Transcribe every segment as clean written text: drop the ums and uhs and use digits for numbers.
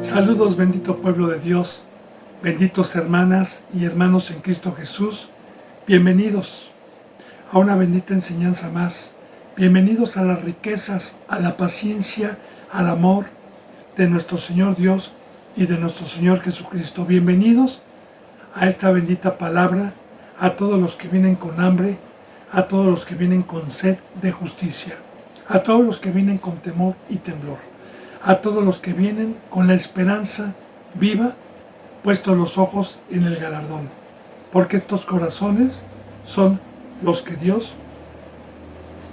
Saludos, bendito pueblo de Dios, benditos hermanas y hermanos en Cristo Jesús. Bienvenidos a una bendita enseñanza más. Bienvenidos a las riquezas, a la paciencia, al amor de nuestro Señor Dios y de nuestro Señor Jesucristo. Bienvenidos a esta bendita palabra, a todos los que vienen con hambre, a todos los que vienen con sed de justicia, a todos los que vienen con temor y temblor, a todos los que vienen con la esperanza viva, puestos los ojos en el galardón, porque estos corazones son los que Dios,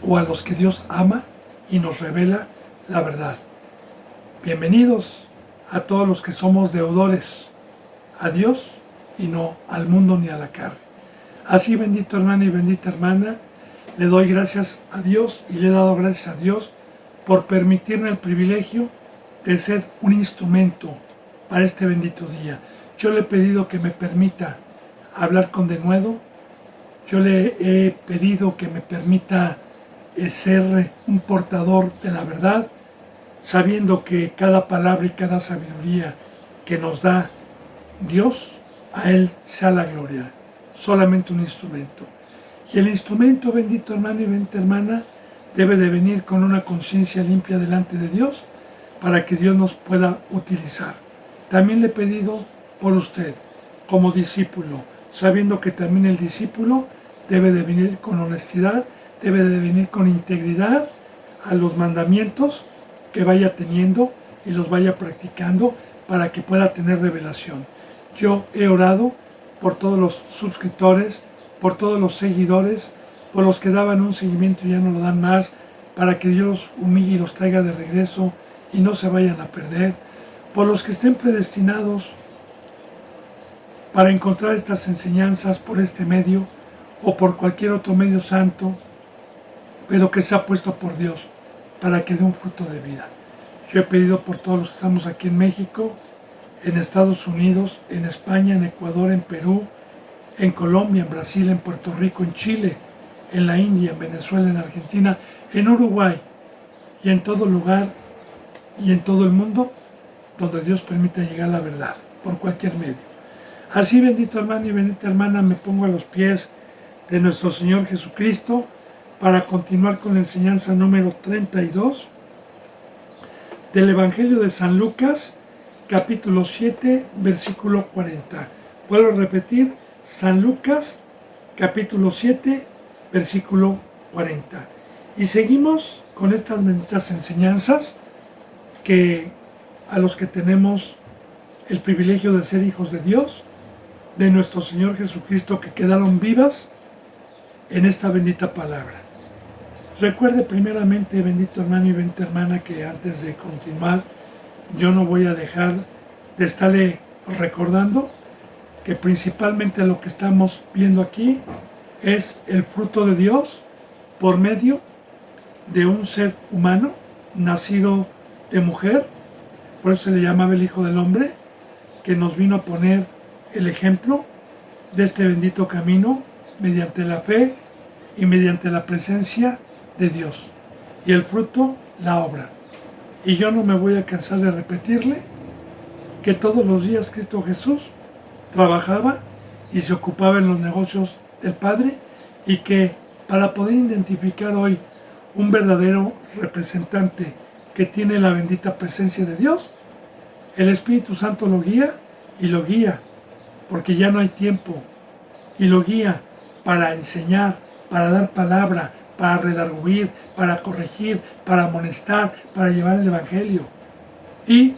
o a los que Dios ama y nos revela la verdad. Bienvenidos a todos los que somos deudores a Dios y no al mundo ni a la carne. Así, bendito hermano y bendita hermana, le doy gracias a Dios y le he dado gracias a Dios por permitirme el privilegio de ser un instrumento para este bendito día. Yo le he pedido que me permita hablar con denuedo. Yo le he pedido que me permita ser un portador de la verdad, sabiendo que cada palabra y cada sabiduría que nos da Dios, a Él sea la gloria. Solamente un instrumento. Y el instrumento, bendito hermano y bendita hermana, debe de venir con una conciencia limpia delante de Dios para que Dios nos pueda utilizar. También le he pedido por usted, como discípulo, sabiendo que también el discípulo debe de venir con honestidad, debe de venir con integridad a los mandamientos que vaya teniendo y los vaya practicando para que pueda tener revelación. Yo he orado por todos los suscriptores, por todos los seguidores, por los que daban un seguimiento y ya no lo dan más, para que Dios los humille y los traiga de regreso y no se vayan a perder, por los que estén predestinados para encontrar estas enseñanzas por este medio o por cualquier otro medio santo, pero que sea puesto por Dios para que dé un fruto de vida. Yo he pedido por todos los que estamos aquí en México, en Estados Unidos, en España, en Ecuador, en Perú, en Colombia, en Brasil, en Puerto Rico, en Chile, en la India, en Venezuela, en Argentina, en Uruguay y en todo lugar y en todo el mundo donde Dios permita llegar la verdad, por cualquier medio. Así, bendito hermano y bendita hermana, me pongo a los pies de nuestro Señor Jesucristo para continuar con la enseñanza número 32 del Evangelio de San Lucas, capítulo 7, versículo 40. Vuelvo a repetir, San Lucas, capítulo 7, versículo 40. Y seguimos con estas benditas enseñanzas que a los que tenemos el privilegio de ser hijos de Dios, de nuestro Señor Jesucristo, que quedaron vivas en esta bendita palabra. Recuerde primeramente, bendito hermano y bendita hermana, que antes de continuar, yo no voy a dejar de estarle recordando que principalmente lo que estamos viendo aquí es el fruto de Dios por medio de un ser humano nacido de mujer, por eso se le llamaba el Hijo del Hombre, que nos vino a poner el ejemplo de este bendito camino mediante la fe y mediante la presencia de Dios. Y el fruto, la obra. Y yo no me voy a cansar de repetirle que todos los días Cristo Jesús trabajaba y se ocupaba en los negocios del Padre, y que para poder identificar hoy un verdadero representante que tiene la bendita presencia de Dios, el Espíritu Santo lo guía y lo guía, porque ya no hay tiempo, y lo guía para enseñar, para dar palabra, para redarguir, para corregir, para amonestar, para llevar el Evangelio. Y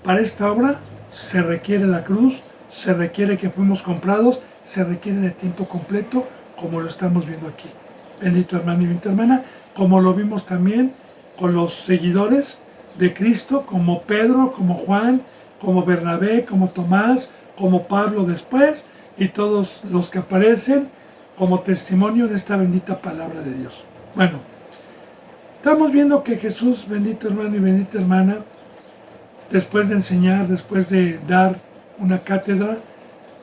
para esta obra se requiere la cruz, se requiere que fuimos comprados, se requiere de tiempo completo, como lo estamos viendo aquí. Bendito hermano y bendita hermana, como lo vimos también con los seguidores de Cristo, como Pedro, como Juan, como Bernabé, como Tomás, como Pablo después, y todos los que aparecen como testimonio de esta bendita palabra de Dios. Bueno, estamos viendo que Jesús, bendito hermano y bendita hermana, después de enseñar, después de dar una cátedra,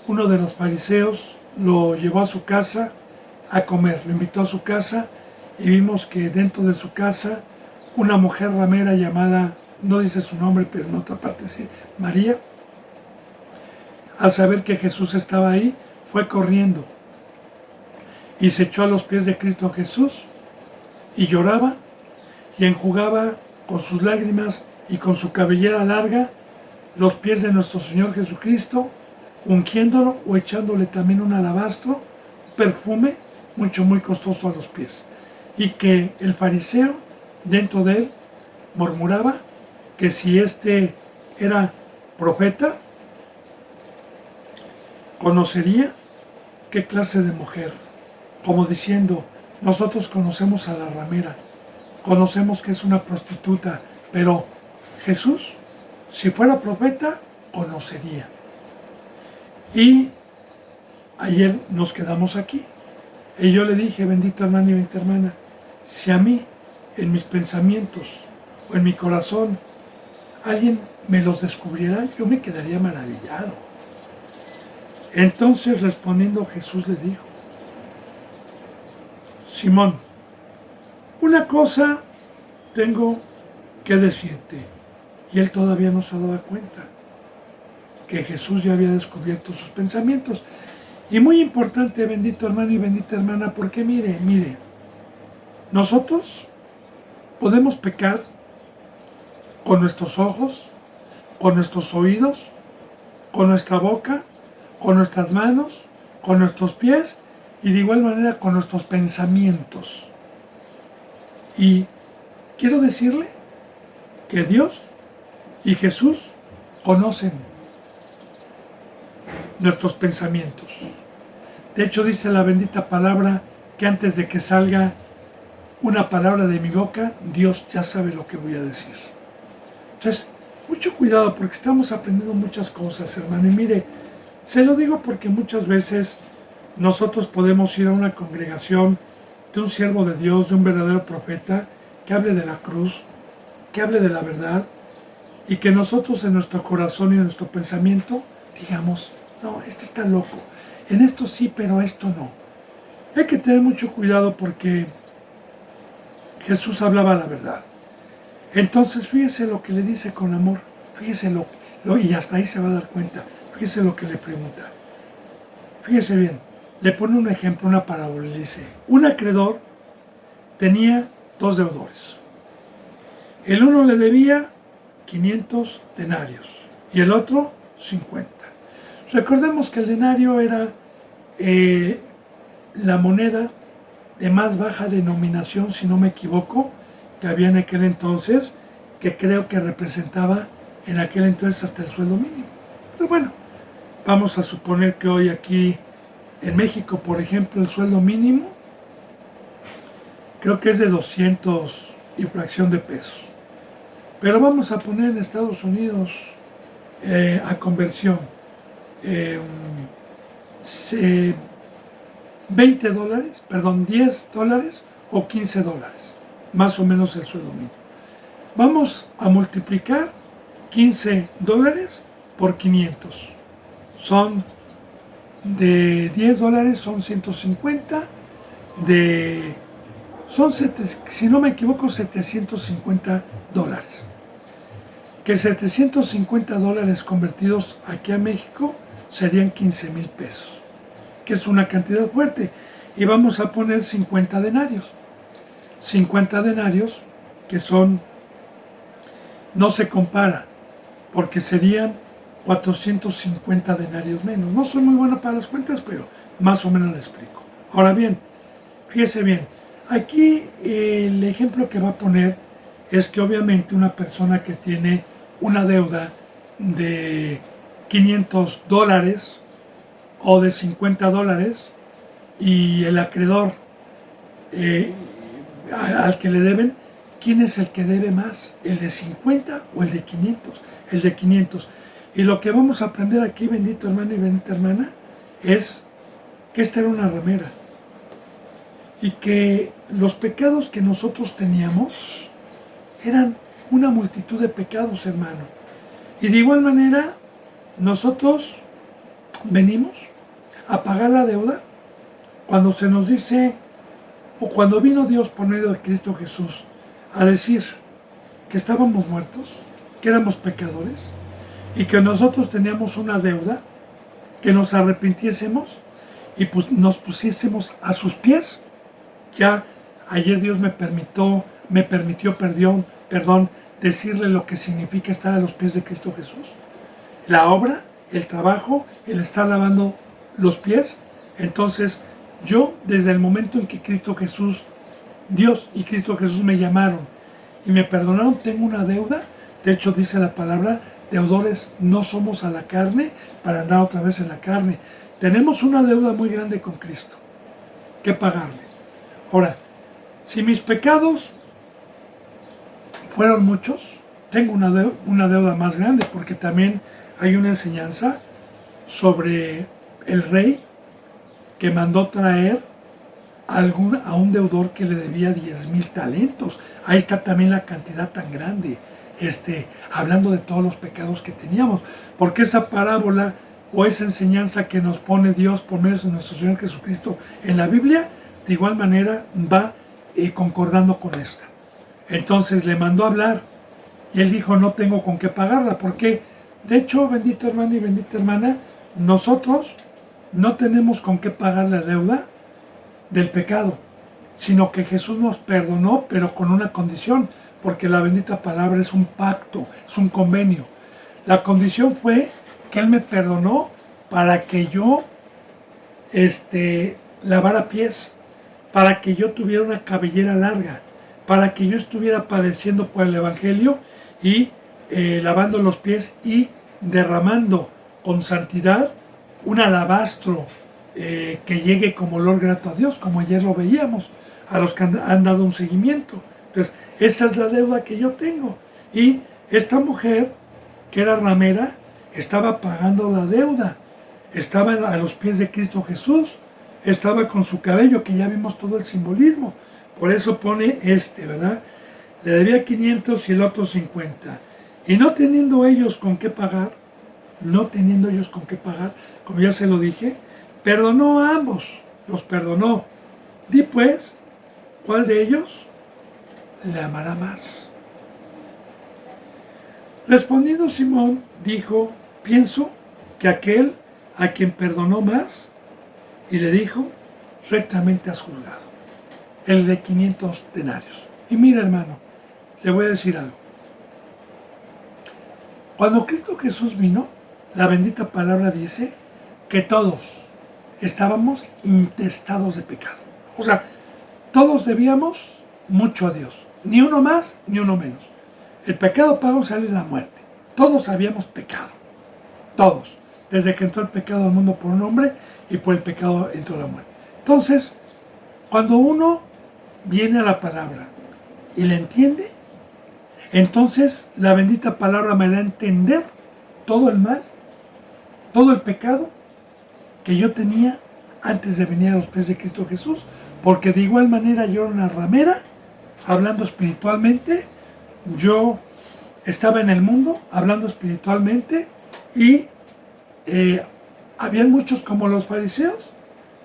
uno de los fariseos lo llevó a su casa a comer, lo invitó a su casa, y vimos que dentro de su casa una mujer ramera llamada no dice su nombre, pero en otra parte sí, María, al saber que Jesús estaba ahí, fue corriendo y se echó a los pies de Cristo Jesús y lloraba y enjugaba con sus lágrimas y con su cabellera larga los pies de nuestro Señor Jesucristo, ungiéndolo o echándole también un alabastro, perfume muy costoso a los pies. Y que el fariseo dentro de él murmuraba que si este era profeta, conocería qué clase de mujer, como diciendo, nosotros conocemos a la ramera, conocemos que es una prostituta, pero Jesús, si fuera profeta, conocería. Y ayer nos quedamos aquí. Y yo le dije, bendito hermano y bendita hermana, si a mí, en mis pensamientos o en mi corazón, alguien me los descubriera, yo me quedaría maravillado. Entonces respondiendo Jesús le dijo, Simón, una cosa tengo que decirte. Y él todavía no se daba cuenta que Jesús ya había descubierto sus pensamientos. Y muy importante, bendito hermano y bendita hermana, porque mire, nosotros podemos pecar con nuestros ojos, con nuestros oídos, con nuestra boca, con nuestras manos, con nuestros pies y de igual manera con nuestros pensamientos. Y quiero decirle que Dios y Jesús conocen nuestros pensamientos. De hecho, dice la bendita palabra que antes de que salga una palabra de mi boca, Dios ya sabe lo que voy a decir. Entonces, mucho cuidado porque estamos aprendiendo muchas cosas, hermano. Y mire, se lo digo porque muchas veces nosotros podemos ir a una congregación de un siervo de Dios, de un verdadero profeta, que hable de la cruz, que hable de la verdad, y que nosotros en nuestro corazón y en nuestro pensamiento digamos, no, este está loco, en esto sí, pero esto no. Hay que tener mucho cuidado porque Jesús hablaba la verdad. Entonces fíjese lo que le dice con amor, fíjese y hasta ahí se va a dar cuenta, fíjese lo que le pregunta. Fíjese bien, le pone un ejemplo, una parábola, le dice, un acreedor tenía 2 deudores. El uno le debía 500 denarios y el otro 50. Recordemos que el denario era la moneda de más baja denominación, si no me equivoco, que había en aquel entonces, que creo que representaba en aquel entonces hasta el sueldo mínimo. Pero bueno, vamos a suponer que hoy aquí en México, por ejemplo, el sueldo mínimo creo que es de 200 y fracción de pesos. Pero vamos a poner en Estados Unidos a conversión 20 dólares, perdón, 10 dólares o 15 dólares, más o menos el sueldo mínimo. Vamos a multiplicar 15 dólares por 500. Son de 10 dólares, son 150, si no me equivoco, 750 dólares. Que 750 dólares convertidos aquí a México serían 15,000 pesos, que es una cantidad fuerte. Y vamos a poner 50 denarios. 50 denarios que son, no se compara, porque serían 450 denarios menos. No soy muy bueno para las cuentas, pero más o menos le explico. Ahora bien, fíjese bien, aquí el ejemplo que va a poner es que obviamente una persona que tiene una deuda de 500 dólares o de 50 dólares y el acreedor al que le deben, ¿quién es el que debe más? ¿El de 50 o el de 500? El de 500. Y lo que vamos a aprender aquí, bendito hermano y bendita hermana, es que esta era una ramera y que los pecados que nosotros teníamos eran una multitud de pecados, hermano. Y de igual manera, nosotros venimos a pagar la deuda cuando se nos dice, o cuando vino Dios por medio de Cristo Jesús a decir que estábamos muertos, que éramos pecadores y que nosotros teníamos una deuda, que nos arrepintiésemos y pues nos pusiésemos a sus pies. Ya ayer Dios me permitió, perdón, decirle lo que significa estar a los pies de Cristo Jesús. La obra, el trabajo, el estar lavando los pies. Entonces, yo desde el momento en que Cristo Jesús, Dios y Cristo Jesús me llamaron y me perdonaron, tengo una deuda. De hecho, dice la palabra, deudores no somos a la carne para andar otra vez en la carne. Tenemos una deuda muy grande con Cristo que pagarle. Ahora, si mis pecados fueron muchos, tengo una deuda más grande, porque también hay una enseñanza sobre el rey que mandó traer a un deudor que le debía 10,000 talentos. Ahí está también la cantidad tan grande, hablando de todos los pecados que teníamos, porque esa parábola o esa enseñanza que nos pone Dios por medio de nuestro Señor Jesucristo en la Biblia, de igual manera va concordando con esta. Entonces le mandó a hablar y él dijo, no tengo con qué pagarla, porque de hecho, bendito hermano y bendita hermana, nosotros no tenemos con qué pagar la deuda del pecado, sino que Jesús nos perdonó, pero con una condición, porque la bendita palabra es un pacto, es un convenio. La condición fue que Él me perdonó para que yo lavara pies, para que yo tuviera una cabellera larga, para que yo estuviera padeciendo por el Evangelio y lavando los pies y derramando con santidad un alabastro que llegue como olor grato a Dios, como ayer lo veíamos, a los que han dado un seguimiento. Entonces, esa es la deuda que yo tengo. Y esta mujer, que era ramera, estaba pagando la deuda, estaba a los pies de Cristo Jesús, estaba con su cabello, que ya vimos todo el simbolismo. Por eso pone ¿verdad? Le debía 500 y el otro 50. Y no teniendo ellos con qué pagar, como ya se lo dije, perdonó a ambos, los perdonó. Di pues, ¿cuál de ellos le amará más? Respondiendo Simón, dijo, pienso que aquel a quien perdonó más, y le dijo, rectamente has juzgado, el de 500 denarios. Y mira, hermano, le voy a decir algo. Cuando Cristo Jesús vino, la bendita palabra dice que todos estábamos intestados de pecado. O sea, todos debíamos mucho a Dios. Ni uno más, ni uno menos. El pecado pago sale de la muerte. Todos habíamos pecado. Todos. Desde que entró el pecado al mundo por un hombre y por el pecado entró la muerte. Entonces, cuando uno viene a la palabra y la entiende, entonces la bendita palabra me da a entender todo el mal, todo el pecado que yo tenía antes de venir a los pies de Cristo Jesús, porque de igual manera yo era una ramera, hablando espiritualmente, yo estaba en el mundo, hablando espiritualmente, y habían muchos como los fariseos,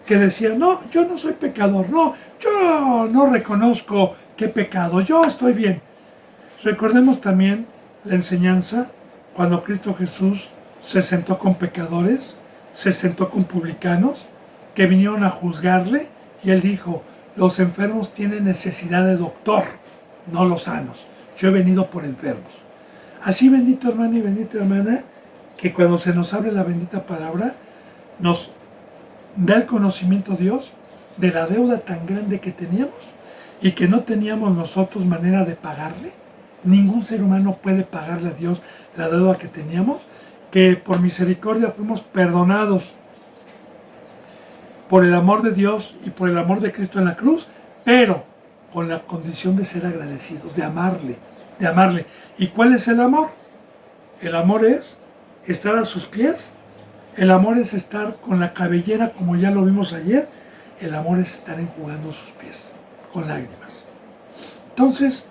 que decían, no, yo no soy pecador, no, yo no reconozco qué pecado, yo estoy bien. Recordemos también la enseñanza cuando Cristo Jesús se sentó con pecadores, se sentó con publicanos que vinieron a juzgarle y él dijo, los enfermos tienen necesidad de doctor, no los sanos. Yo he venido por enfermos. Así, bendito hermano y bendita hermana, que cuando se nos abre la bendita palabra, nos da el conocimiento Dios de la deuda tan grande que teníamos y que no teníamos nosotros manera de pagarle. Ningún ser humano puede pagarle a Dios la deuda que teníamos, que por misericordia fuimos perdonados por el amor de Dios y por el amor de Cristo en la cruz, pero con la condición de ser agradecidos, de amarle, de amarle. ¿Y cuál es el amor? El amor es estar a sus pies, el amor es estar con la cabellera, como ya lo vimos ayer, el amor es estar enjugando sus pies con lágrimas. Entonces,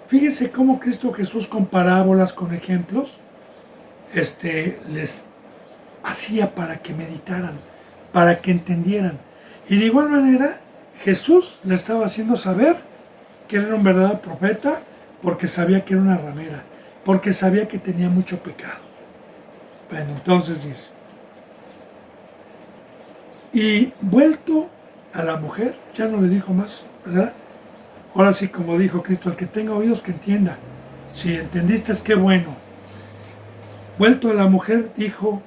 fíjense cómo Cristo Jesús con parábolas, con ejemplos, les hacía para que meditaran, para que entendieran. Y de igual manera, Jesús le estaba haciendo saber que él era un verdadero profeta porque sabía que era una ramera, porque sabía que tenía mucho pecado. Bueno, entonces dice, y vuelto a la mujer, ya no le dijo más, ¿verdad? Ahora sí, como dijo Cristo, el que tenga oídos que entienda. Si entendiste, es qué bueno. Vuelto a la mujer, dijo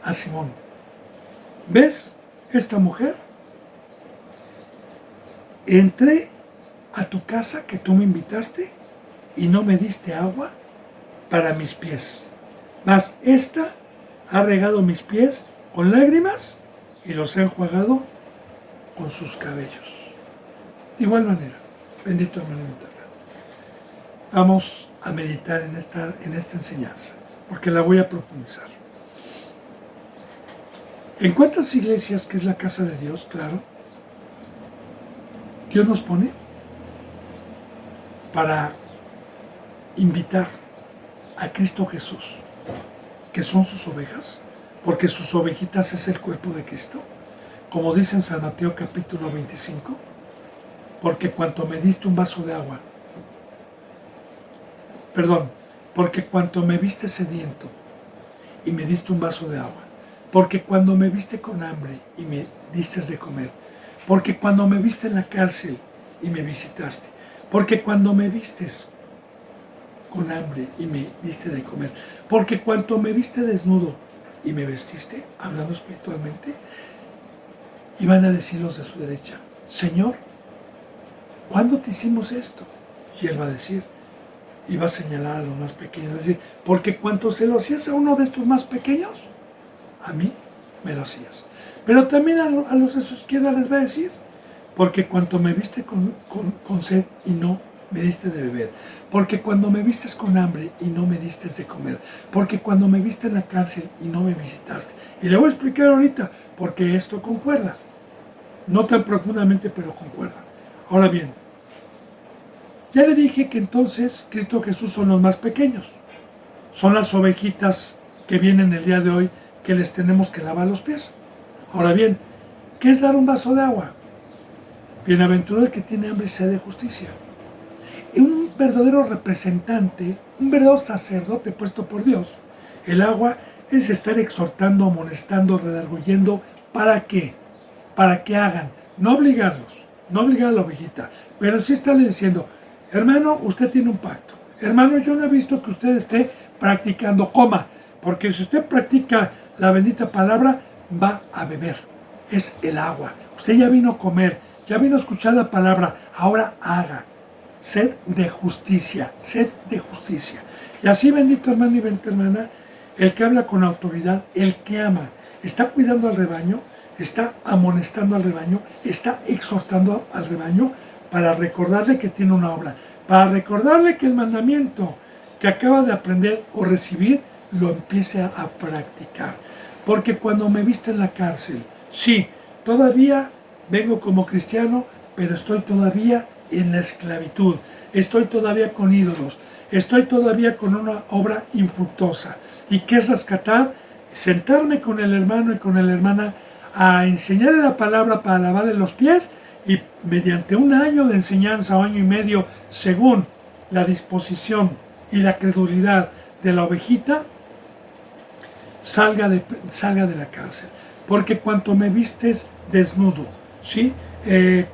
a Simón, ¿ves esta mujer? Entré a tu casa que tú me invitaste y no me diste agua para mis pies. Mas esta ha regado mis pies con lágrimas y los ha enjuagado con sus cabellos. De igual manera, bendito hermano interno, vamos a meditar en esta enseñanza, porque la voy a profundizar. ¿En cuántas iglesias, que es la casa de Dios, claro, Dios nos pone para invitar a Cristo Jesús, que son sus ovejas, porque sus ovejitas es el cuerpo de Cristo, como dice en San Mateo capítulo 25, porque cuanto me diste un vaso de agua, porque cuanto me viste sediento y me diste un vaso de agua, porque cuando me viste con hambre y me diste de comer, porque cuando me viste en la cárcel y me visitaste, porque cuando me vistes con hambre y me diste de comer, porque cuando me viste desnudo y me vestiste, hablando espiritualmente, y van a decir los de su derecha, Señor, ¿cuándo te hicimos esto? Y él va a decir, y va a señalar a los más pequeños, es decir, porque cuando se lo hacías a uno de estos más pequeños, a mí me lo hacías. Pero también a los de su izquierda les va a decir, porque cuando me viste con sed y no me diste de beber, porque cuando me vistes con hambre y no me diste de comer, porque cuando me viste en la cárcel y no me visitaste. Y le voy a explicar ahorita, porque esto concuerda, no tan profundamente, pero concuerda. Ahora bien, ya le dije que entonces Cristo Jesús son los más pequeños, son las ovejitas que vienen el día de hoy que les tenemos que lavar los pies. Ahora bien, ¿qué es dar un vaso de agua? Bienaventurado el que tiene hambre y sed de justicia. Un verdadero representante, un verdadero sacerdote puesto por Dios, el agua es estar exhortando, amonestando, redarguyendo. ¿Para qué? Para que hagan, no obligarlos, no obligar a la ovejita, pero sí estarle diciendo, hermano, usted tiene un pacto. Hermano, yo no he visto que usted esté practicando, coma, porque si usted practica la bendita palabra, va a beber. Es el agua. Usted ya vino a comer, ya vino a escuchar la palabra, ahora haga. Sed de justicia, sed de justicia. Y así, bendito hermano y bendita hermana, el que habla con autoridad, el que ama, está cuidando al rebaño, está amonestando al rebaño, está exhortando al rebaño para recordarle que tiene una obra, para recordarle que el mandamiento que acaba de aprender o recibir, lo empiece a practicar. Porque cuando me viste en la cárcel, sí, todavía vengo como cristiano, pero estoy todavía en la esclavitud, estoy todavía con ídolos, estoy todavía con una obra infructuosa. ¿Y qué es rescatar? Sentarme con el hermano y con la hermana a enseñarle la palabra para lavarle los pies y mediante un año de enseñanza o año y medio, según la disposición y la credulidad de la ovejita, salga de la cárcel. Porque cuando me vistes desnudo, ¿sí?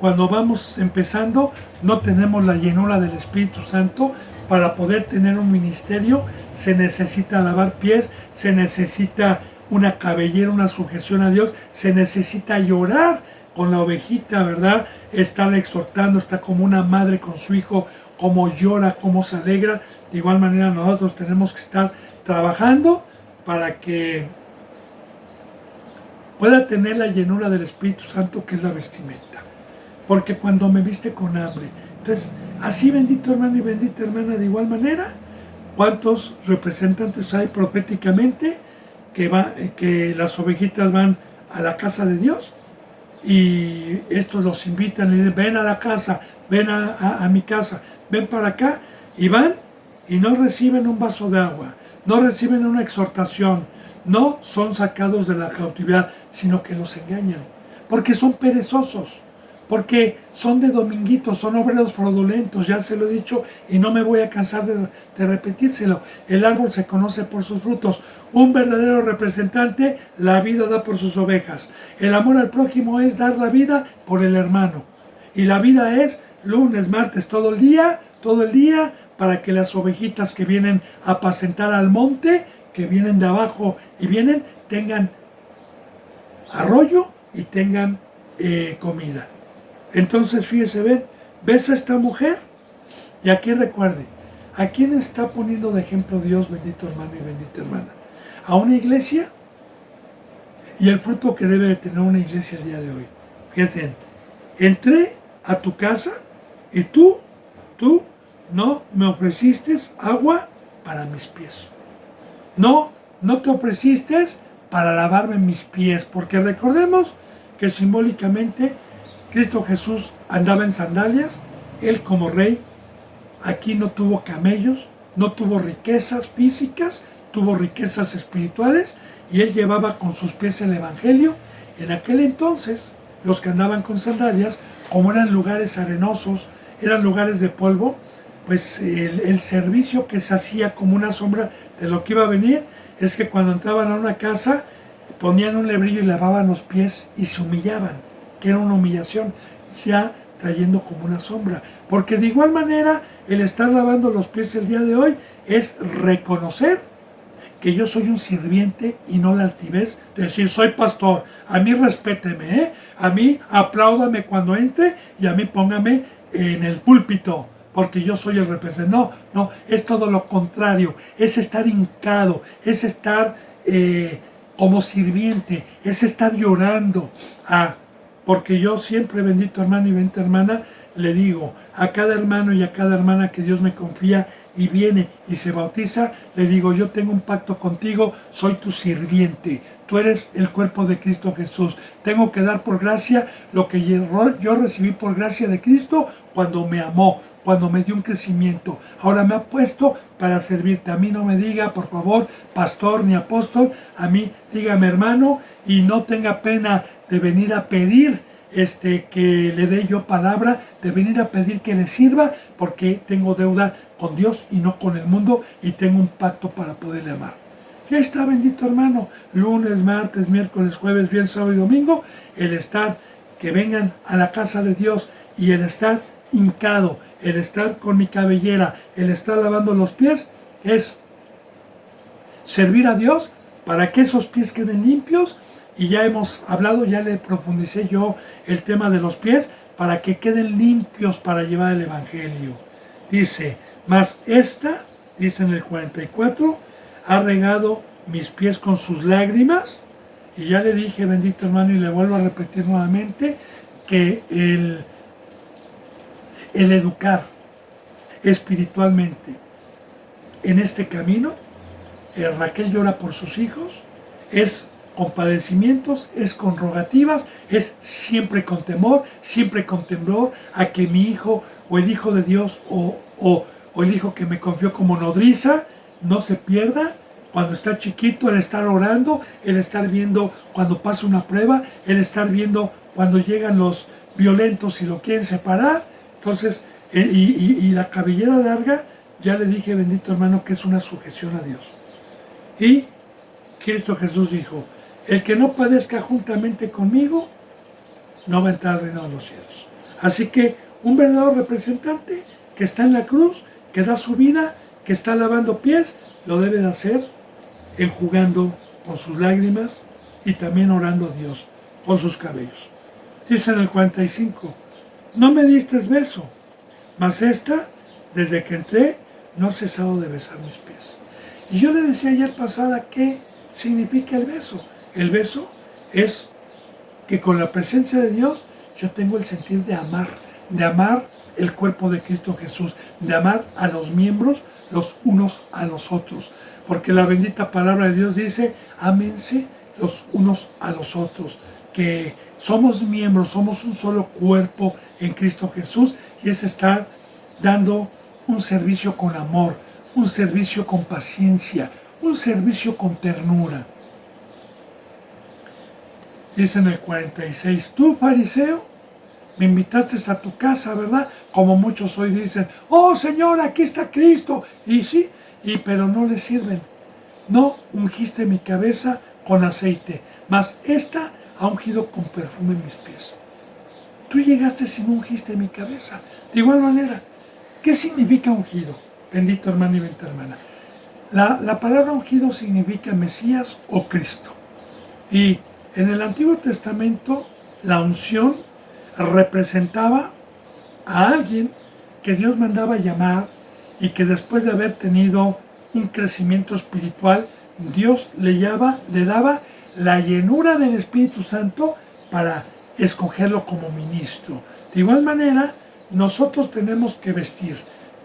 Cuando vamos empezando, no tenemos la llenura del Espíritu Santo. Para poder tener un ministerio, se necesita lavar pies, se necesita una cabellera, una sujeción a Dios, se necesita llorar con la ovejita, ¿verdad? Estarle exhortando, está como una madre con su hijo, cómo llora, cómo se alegra. De igual manera nosotros tenemos que estar trabajando para que pueda tener la llenura del Espíritu Santo, que es la vestimenta. Porque cuando me viste con hambre, entonces, así bendito hermano y bendita hermana, de igual manera, ¿cuántos representantes hay proféticamente que las ovejitas van a la casa de Dios? Y estos los invitan y dicen, ven a la casa, ven a mi casa, ven para acá, y van y no reciben un vaso de agua, no reciben una exhortación, no son sacados de la cautividad, sino que los engañan, porque son perezosos, porque son de dominguitos, son obreros fraudulentos, ya se lo he dicho y no me voy a cansar de repetírselo. El árbol se conoce por sus frutos. Un verdadero representante la vida da por sus ovejas. El amor al prójimo es dar la vida por el hermano. Y la vida es lunes, martes, todo el día, para que las ovejitas que vienen a apacentar al monte, que vienen de abajo y vienen, tengan arroyo y tengan comida. Entonces, fíjese, ¿ves a esta mujer? Y aquí recuerde, ¿a quién está poniendo de ejemplo Dios, bendito hermano y bendita hermana? ¿A una iglesia? Y el fruto que debe de tener una iglesia el día de hoy. Fíjense, entré a tu casa y tú no me ofreciste agua para mis pies. No te ofreciste para lavarme mis pies, porque recordemos que simbólicamente Cristo Jesús andaba en sandalias, Él como rey, aquí no tuvo camellos, no tuvo riquezas físicas, tuvo riquezas espirituales, y Él llevaba con sus pies el Evangelio. En aquel entonces, los que andaban con sandalias, como eran lugares arenosos, eran lugares de polvo, pues el servicio que se hacía como una sombra de lo que iba a venir, es que cuando entraban a una casa, ponían un lebrillo y lavaban los pies y se humillaban, que era una humillación, ya trayendo como una sombra. Porque de igual manera, el estar lavando los pies el día de hoy es reconocer que yo soy un sirviente y no la altivez de decir soy pastor, a mí respéteme, a mí apláudame cuando entre y a mí póngame en el púlpito, porque yo soy el representante. No, es todo lo contrario, es estar hincado, es estar como sirviente, es estar llorando. Porque yo siempre, bendito hermano y bendita hermana, le digo a cada hermano y a cada hermana que Dios me confía y viene y se bautiza, le digo, yo tengo un pacto contigo, soy tu sirviente, tú eres el cuerpo de Cristo Jesús. Tengo que dar por gracia lo que yo recibí por gracia de Cristo cuando me amó, cuando me dio un crecimiento. Ahora me ha puesto para servirte. A mí no me diga, por favor, pastor ni apóstol, a mí dígame hermano, y no tenga pena de venir a pedir que le dé yo palabra, de venir a pedir que le sirva, porque tengo deuda con Dios y no con el mundo, y tengo un pacto para poderle amar. Ya está, bendito hermano, lunes, martes, miércoles, jueves, viernes, sábado y domingo, el estar, que vengan a la casa de Dios, y el estar hincado, el estar con mi cabellera, el estar lavando los pies, es servir a Dios para que esos pies queden limpios. Y ya hemos hablado, ya le profundicé yo el tema de los pies, para que queden limpios para llevar el Evangelio. Dice, mas esta, dice en el 44, ha regado mis pies con sus lágrimas. Y ya le dije, bendito hermano, y le vuelvo a repetir nuevamente, que el educar espiritualmente en este camino, Raquel llora por sus hijos, es con padecimientos, es con rogativas, es siempre con temor, siempre con temblor a que mi hijo o el hijo de Dios o el hijo que me confió como nodriza no se pierda. Cuando está chiquito, el estar orando, el estar viendo cuando pasa una prueba, el estar viendo cuando llegan los violentos y lo quieren separar. Entonces, y la cabellera larga, ya le dije, bendito hermano, que es una sujeción a Dios. Y Cristo Jesús dijo, el que no padezca juntamente conmigo, no va a entrar al reino de los cielos. Así que un verdadero representante que está en la cruz, que da su vida, que está lavando pies, lo debe de hacer enjugando con sus lágrimas y también orando a Dios con sus cabellos. Dice en el 45, no me diste beso, mas esta, desde que entré, no ha cesado de besar mis pies. Y yo le decía ayer pasada qué significa el beso. El beso es que con la presencia de Dios yo tengo el sentir de amar el cuerpo de Cristo Jesús, de amar a los miembros los unos a los otros. Porque la bendita palabra de Dios dice, ámense los unos a los otros, que somos miembros, somos un solo cuerpo en Cristo Jesús, y es estar dando un servicio con amor, un servicio con paciencia, un servicio con ternura. Dice en el 46, tú fariseo, me invitaste a tu casa, ¿verdad? Como muchos hoy dicen, oh Señor, aquí está Cristo. Y sí, pero no le sirven. No ungiste mi cabeza con aceite, mas esta ha ungido con perfume mis pies. Tú llegaste y no ungiste mi cabeza. De igual manera, ¿qué significa ungido? Bendito hermano y bendita hermana. La palabra ungido significa Mesías o Cristo. Y en el Antiguo Testamento, la unción representaba a alguien que Dios mandaba llamar y que después de haber tenido un crecimiento espiritual, Dios le daba la llenura del Espíritu Santo para escogerlo como ministro. De igual manera, nosotros tenemos que vestir.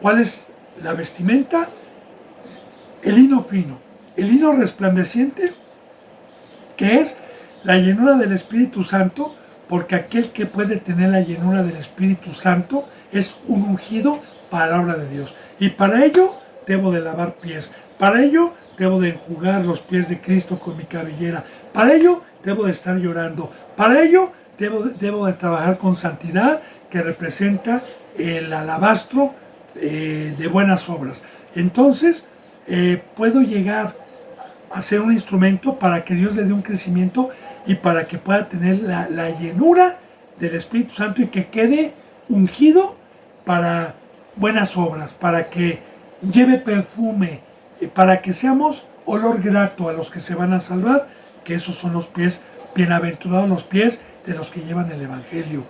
¿Cuál es la vestimenta? El lino fino, el lino resplandeciente, que es la llenura del Espíritu Santo, porque aquel que puede tener la llenura del Espíritu Santo es un ungido para la obra de Dios. Y para ello debo de lavar pies, para ello debo de enjugar los pies de Cristo con mi cabellera, para ello debo de estar llorando, para ello debo de trabajar con santidad, que representa el alabastro de buenas obras. Entonces, puedo llegar a ser un instrumento para que Dios le dé un crecimiento y para que pueda tener la llenura del Espíritu Santo y que quede ungido para buenas obras, para que lleve perfume, para que seamos olor grato a los que se van a salvar, que esos son los pies, bienaventurados los pies de los que llevan el Evangelio,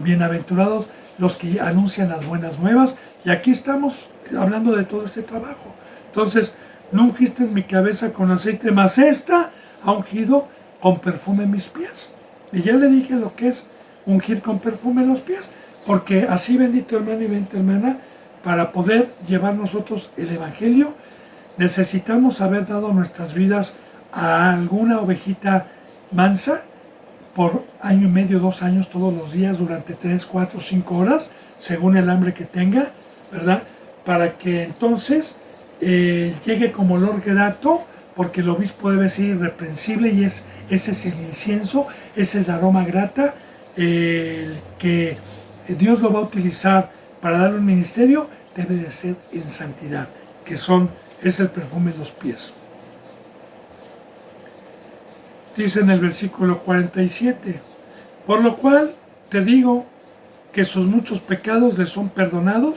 bienaventurados los que anuncian las buenas nuevas, y aquí estamos hablando de todo este trabajo. Entonces, no ungiste mi cabeza con aceite, mas esta ha ungido con perfume mis pies. Y ya le dije lo que es ungir con perfume los pies, porque así, bendito hermano y bendita hermana, para poder llevar nosotros el Evangelio, necesitamos haber dado nuestras vidas a alguna ovejita mansa por año y medio, 2 años, todos los días, durante 3, 4, 5 horas, según el hambre que tenga, ¿verdad? Para que entonces llegue como olor grato, porque el obispo debe ser irreprensible y ese es el incienso, ese es el aroma grata, que Dios lo va a utilizar para dar un ministerio, debe de ser en santidad, que es el perfume en los pies. Dice en el versículo 47, por lo cual te digo que sus muchos pecados le son perdonados,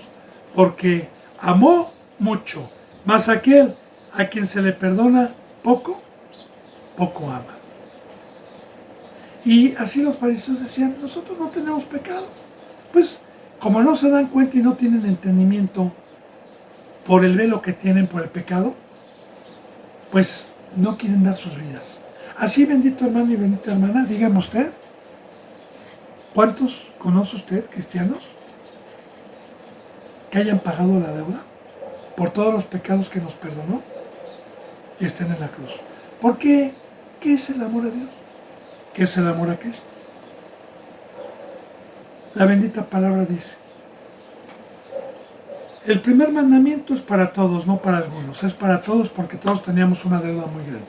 porque amó mucho, mas aquel a quien se le perdona poco, poco ama. Y así los fariseos decían, nosotros no tenemos pecado. Pues como no se dan cuenta y no tienen entendimiento por el velo que tienen por el pecado, pues no quieren dar sus vidas. Así, bendito hermano y bendita hermana, dígame usted, ¿cuántos conoce usted, cristianos, que hayan pagado la deuda por todos los pecados que nos perdonó y estén en la cruz? ¿Por qué? ¿Qué es el amor a Dios? ¿Qué es el amor a Cristo? La bendita palabra dice, el primer mandamiento es para todos, no para algunos, es para todos porque todos teníamos una deuda muy grande.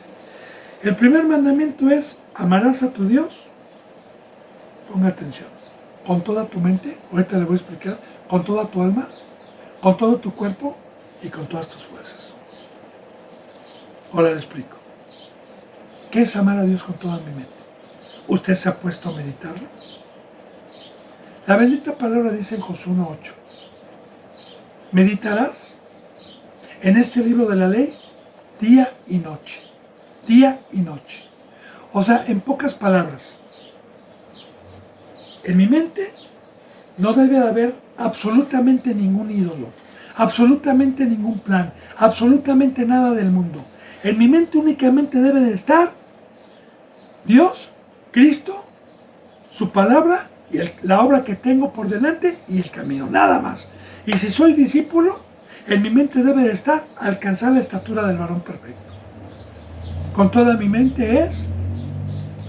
El primer mandamiento es, amarás a tu Dios, ponga atención, con toda tu mente, ahorita le voy a explicar, con toda tu alma, con todo tu cuerpo y con todas tus fuerzas. Ahora le explico. ¿Qué es amar a Dios con toda mi mente? ¿Usted se ha puesto a meditarlo? La bendita palabra dice en Josué 1:8, meditarás en este libro de la ley día y noche. Día y noche. O sea, en pocas palabras, en mi mente no debe de haber absolutamente ningún ídolo, absolutamente ningún plan, absolutamente nada del mundo. En mi mente únicamente debe de estar Dios, Cristo, su palabra y la obra que tengo por delante y el camino, nada más. Y si soy discípulo, en mi mente debe de estar alcanzar la estatura del varón perfecto. Con toda mi mente es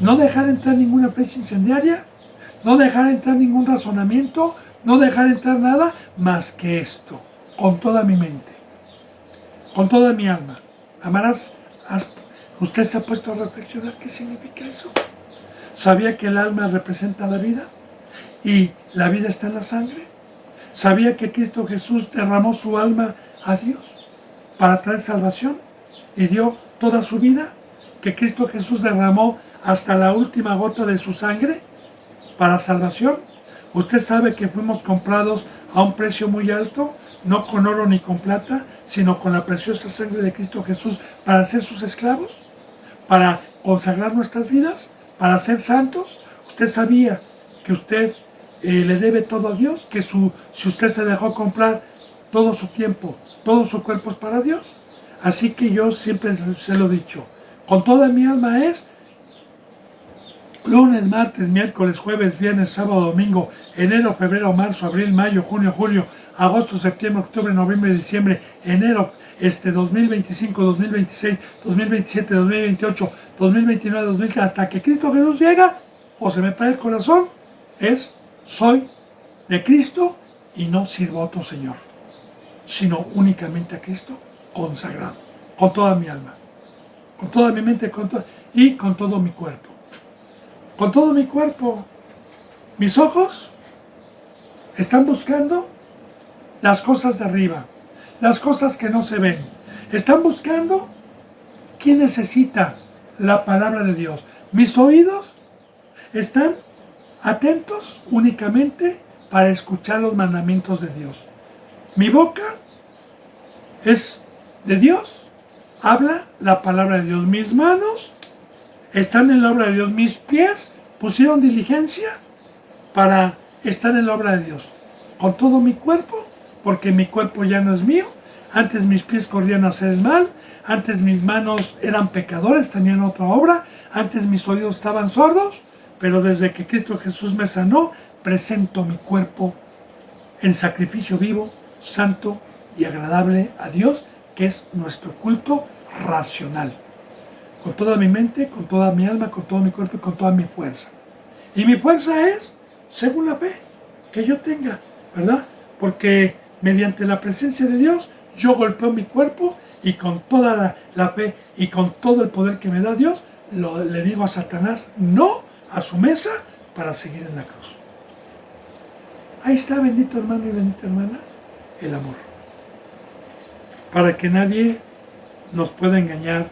no dejar entrar ninguna flecha incendiaria, no dejar entrar ningún razonamiento, no dejar entrar nada más que esto, con toda mi mente, con toda mi alma. Amarás, ¿usted se ha puesto a reflexionar qué significa eso? ¿Sabía que el alma representa la vida? y la vida está en la sangre. ¿Sabía que Cristo Jesús derramó su alma a Dios para traer salvación y dio toda su vida? ¿Que Cristo Jesús derramó hasta la última gota de su sangre para salvación? Usted sabe que fuimos comprados a un precio muy alto, no con oro ni con plata, sino con la preciosa sangre de Cristo Jesús para ser sus esclavos, para consagrar nuestras vidas, para ser santos. Usted sabía que usted le debe todo a Dios, que si usted se dejó comprar todo su tiempo, todo su cuerpo es para Dios. Así que yo siempre se lo he dicho, con toda mi alma es lunes, martes, miércoles, jueves, viernes, sábado, domingo, enero, febrero, marzo, abril, mayo, junio, julio, agosto, septiembre, octubre, noviembre, diciembre, enero, 2025, 2026, 2027, 2028, 2029, 2030, hasta que Cristo Jesús llega o se me para el corazón, soy de Cristo y no sirvo a otro Señor, sino únicamente a Cristo consagrado, con toda mi alma, con toda mi mente y con todo mi cuerpo. Con todo mi cuerpo. Mis ojos están buscando las cosas de arriba, las cosas que no se ven. Están buscando quién necesita la palabra de Dios. Mis oídos están atentos únicamente para escuchar los mandamientos de Dios. Mi boca es de Dios, habla la palabra de Dios. Mis manos están en la obra de Dios. Mis pies pusieron diligencia para estar en la obra de Dios. Con todo mi cuerpo, porque mi cuerpo ya no es mío. Antes mis pies corrían a hacer el mal. Antes mis manos eran pecadores, tenían otra obra. Antes mis oídos estaban sordos. Pero desde que Cristo Jesús me sanó, presento mi cuerpo en sacrificio vivo, santo y agradable a Dios, que es nuestro culto racional. Con toda mi mente, con toda mi alma, con todo mi cuerpo y con toda mi fuerza. Y mi fuerza es según la fe que yo tenga, ¿verdad? Porque mediante la presencia de Dios, yo golpeo mi cuerpo y con toda la fe y con todo el poder que me da Dios, le digo a Satanás no a su mesa para seguir en la cruz. Ahí está, bendito hermano y bendita hermana, el amor. Para que nadie nos pueda engañar.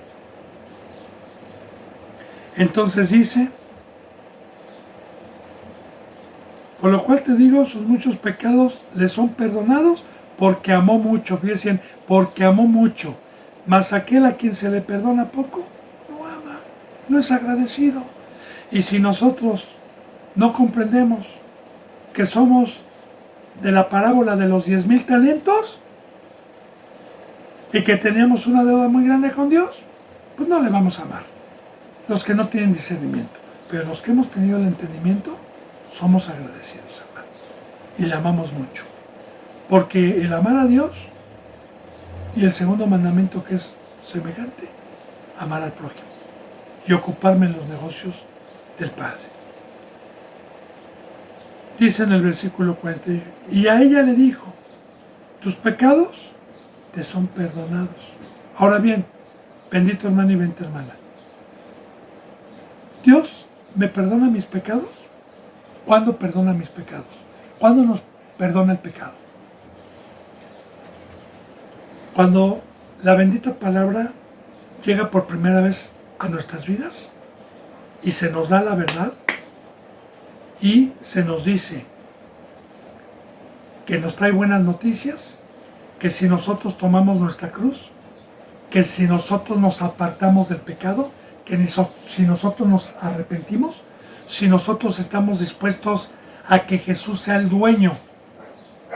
Entonces dice, por lo cual te digo, sus muchos pecados le son perdonados porque amó mucho. Fíjense, porque amó mucho. Mas aquel a quien se le perdona poco, no ama, no es agradecido. Y si nosotros no comprendemos que somos de la parábola de los 10,000 talentos y que teníamos una deuda muy grande con Dios, pues no le vamos a amar. Los que no tienen discernimiento, pero los que hemos tenido el entendimiento, somos agradecidos, hermanos, y le amamos mucho. Porque el amar a Dios y el segundo mandamiento que es semejante, amar al prójimo y ocuparme en los negocios del Padre. Dice en el versículo 40, y a ella le dijo, tus pecados te son perdonados. Ahora bien, bendito hermano y bendita hermana, ¿Dios me perdona mis pecados? ¿Cuándo perdona mis pecados? ¿Cuándo nos perdona el pecado? Cuando la bendita palabra llega por primera vez a nuestras vidas y se nos da la verdad y se nos dice que nos trae buenas noticias, que si nosotros tomamos nuestra cruz, que si nosotros nos apartamos del pecado, que si nosotros nos arrepentimos, si nosotros estamos dispuestos a que Jesús sea el dueño,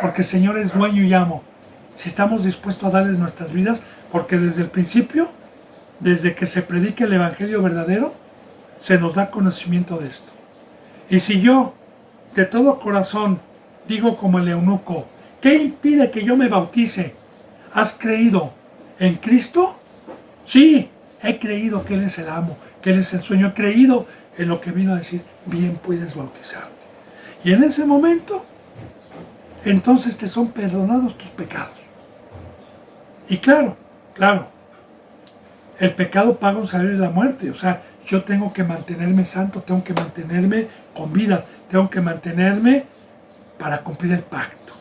porque el Señor es dueño y amo, si estamos dispuestos a darle nuestras vidas, porque desde el principio, desde que se predica el Evangelio verdadero, se nos da conocimiento de esto. Y si yo, de todo corazón, digo como el eunuco, ¿qué impide que yo me bautice? ¿Has creído en Cristo? Sí, he creído que Él es el amo, que Él es el sueño. He creído en lo que vino a decir, bien puedes bautizarte. Y en ese momento, entonces te son perdonados tus pecados. Y claro, el pecado paga un salario de la muerte. O sea, yo tengo que mantenerme santo, tengo que mantenerme con vida, tengo que mantenerme para cumplir el pacto.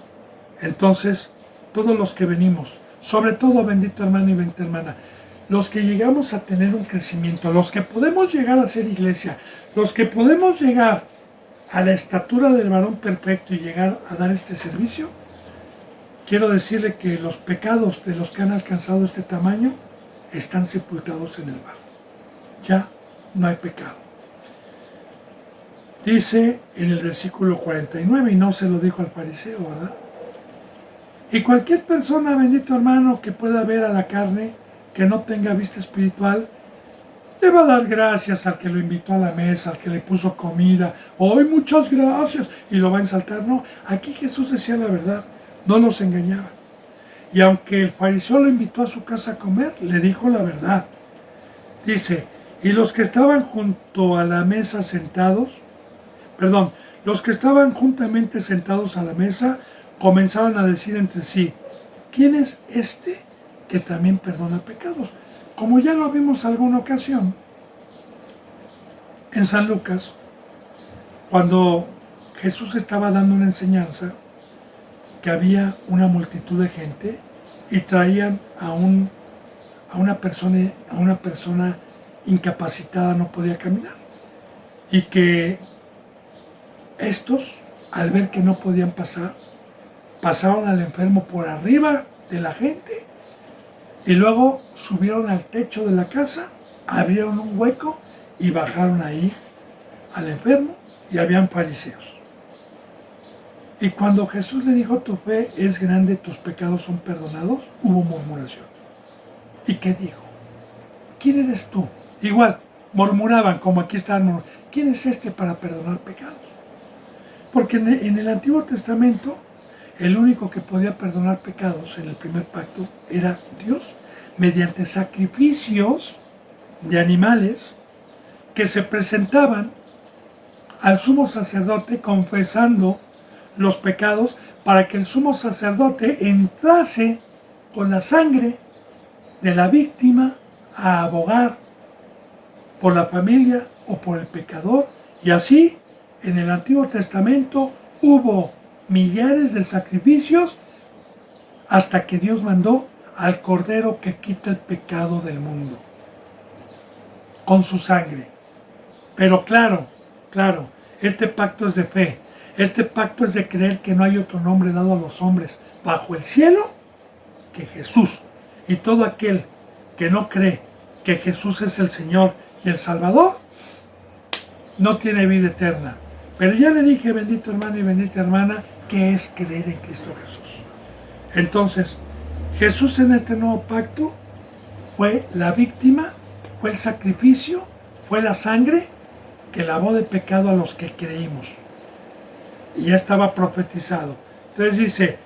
Entonces, todos los que venimos, sobre todo, bendito hermano y bendita hermana, los que llegamos a tener un crecimiento, los que podemos llegar a ser iglesia, los que podemos llegar a la estatura del varón perfecto y llegar a dar este servicio, quiero decirle que los pecados de los que han alcanzado este tamaño están sepultados en el mar. Ya no hay pecado. Dice en el versículo 49, y no se lo dijo al fariseo, ¿verdad? Y cualquier persona, bendito hermano, que pueda ver a la carne, que no tenga vista espiritual, le va a dar gracias al que lo invitó a la mesa, al que le puso comida. ¡Ay, muchas gracias! Y lo va a ensaltar. No, aquí Jesús decía la verdad, no los engañaba. Y aunque el fariseo lo invitó a su casa a comer, le dijo la verdad. Dice, y los que estaban junto a la mesa sentados, los que estaban juntamente sentados a la mesa, comenzaron a decir entre sí, ¿quién es este que también perdona pecados? Como ya lo vimos alguna ocasión, en San Lucas, cuando Jesús estaba dando una enseñanza, que había una multitud de gente y traían a una persona incapacitada, no podía caminar. Y que estos, al ver que no podían pasar, pasaron al enfermo por arriba de la gente y luego subieron al techo de la casa, abrieron un hueco y bajaron ahí al enfermo, y habían fariseos. Y cuando Jesús le dijo, tu fe es grande, tus pecados son perdonados, hubo murmuración. ¿Y qué dijo? ¿Quién eres tú? Igual, murmuraban, como aquí están murmurando. ¿Quién es este para perdonar pecados? Porque en el Antiguo Testamento, el único que podía perdonar pecados en el primer pacto era Dios, mediante sacrificios de animales que se presentaban al sumo sacerdote confesando los pecados, para que el sumo sacerdote entrase con la sangre de la víctima a abogar por la familia o por el pecador. Y así, en el Antiguo Testamento hubo millares de sacrificios hasta que Dios mandó al Cordero que quita el pecado del mundo con su sangre. Pero claro, este pacto es de fe. Este pacto es de creer que no hay otro nombre dado a los hombres bajo el cielo que Jesús. Y todo aquel que no cree que Jesús es el Señor y el Salvador, no tiene vida eterna. Pero ya le dije, bendito hermano y bendita hermana, que es creer en Cristo Jesús. Entonces, Jesús en este nuevo pacto fue la víctima, fue el sacrificio, fue la sangre que lavó de pecado a los que creímos. Y ya estaba profetizado. Entonces dice,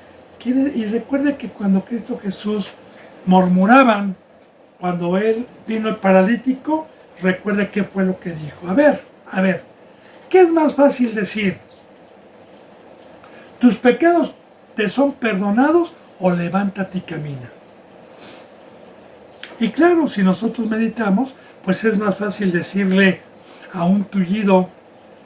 y recuerde que cuando Cristo Jesús murmuraban, cuando Él vino el paralítico, recuerde qué fue lo que dijo. A ver, ¿qué es más fácil decir? ¿Tus pecados te son perdonados o levántate y camina? Y claro, si nosotros meditamos, pues es más fácil decirle a un tullido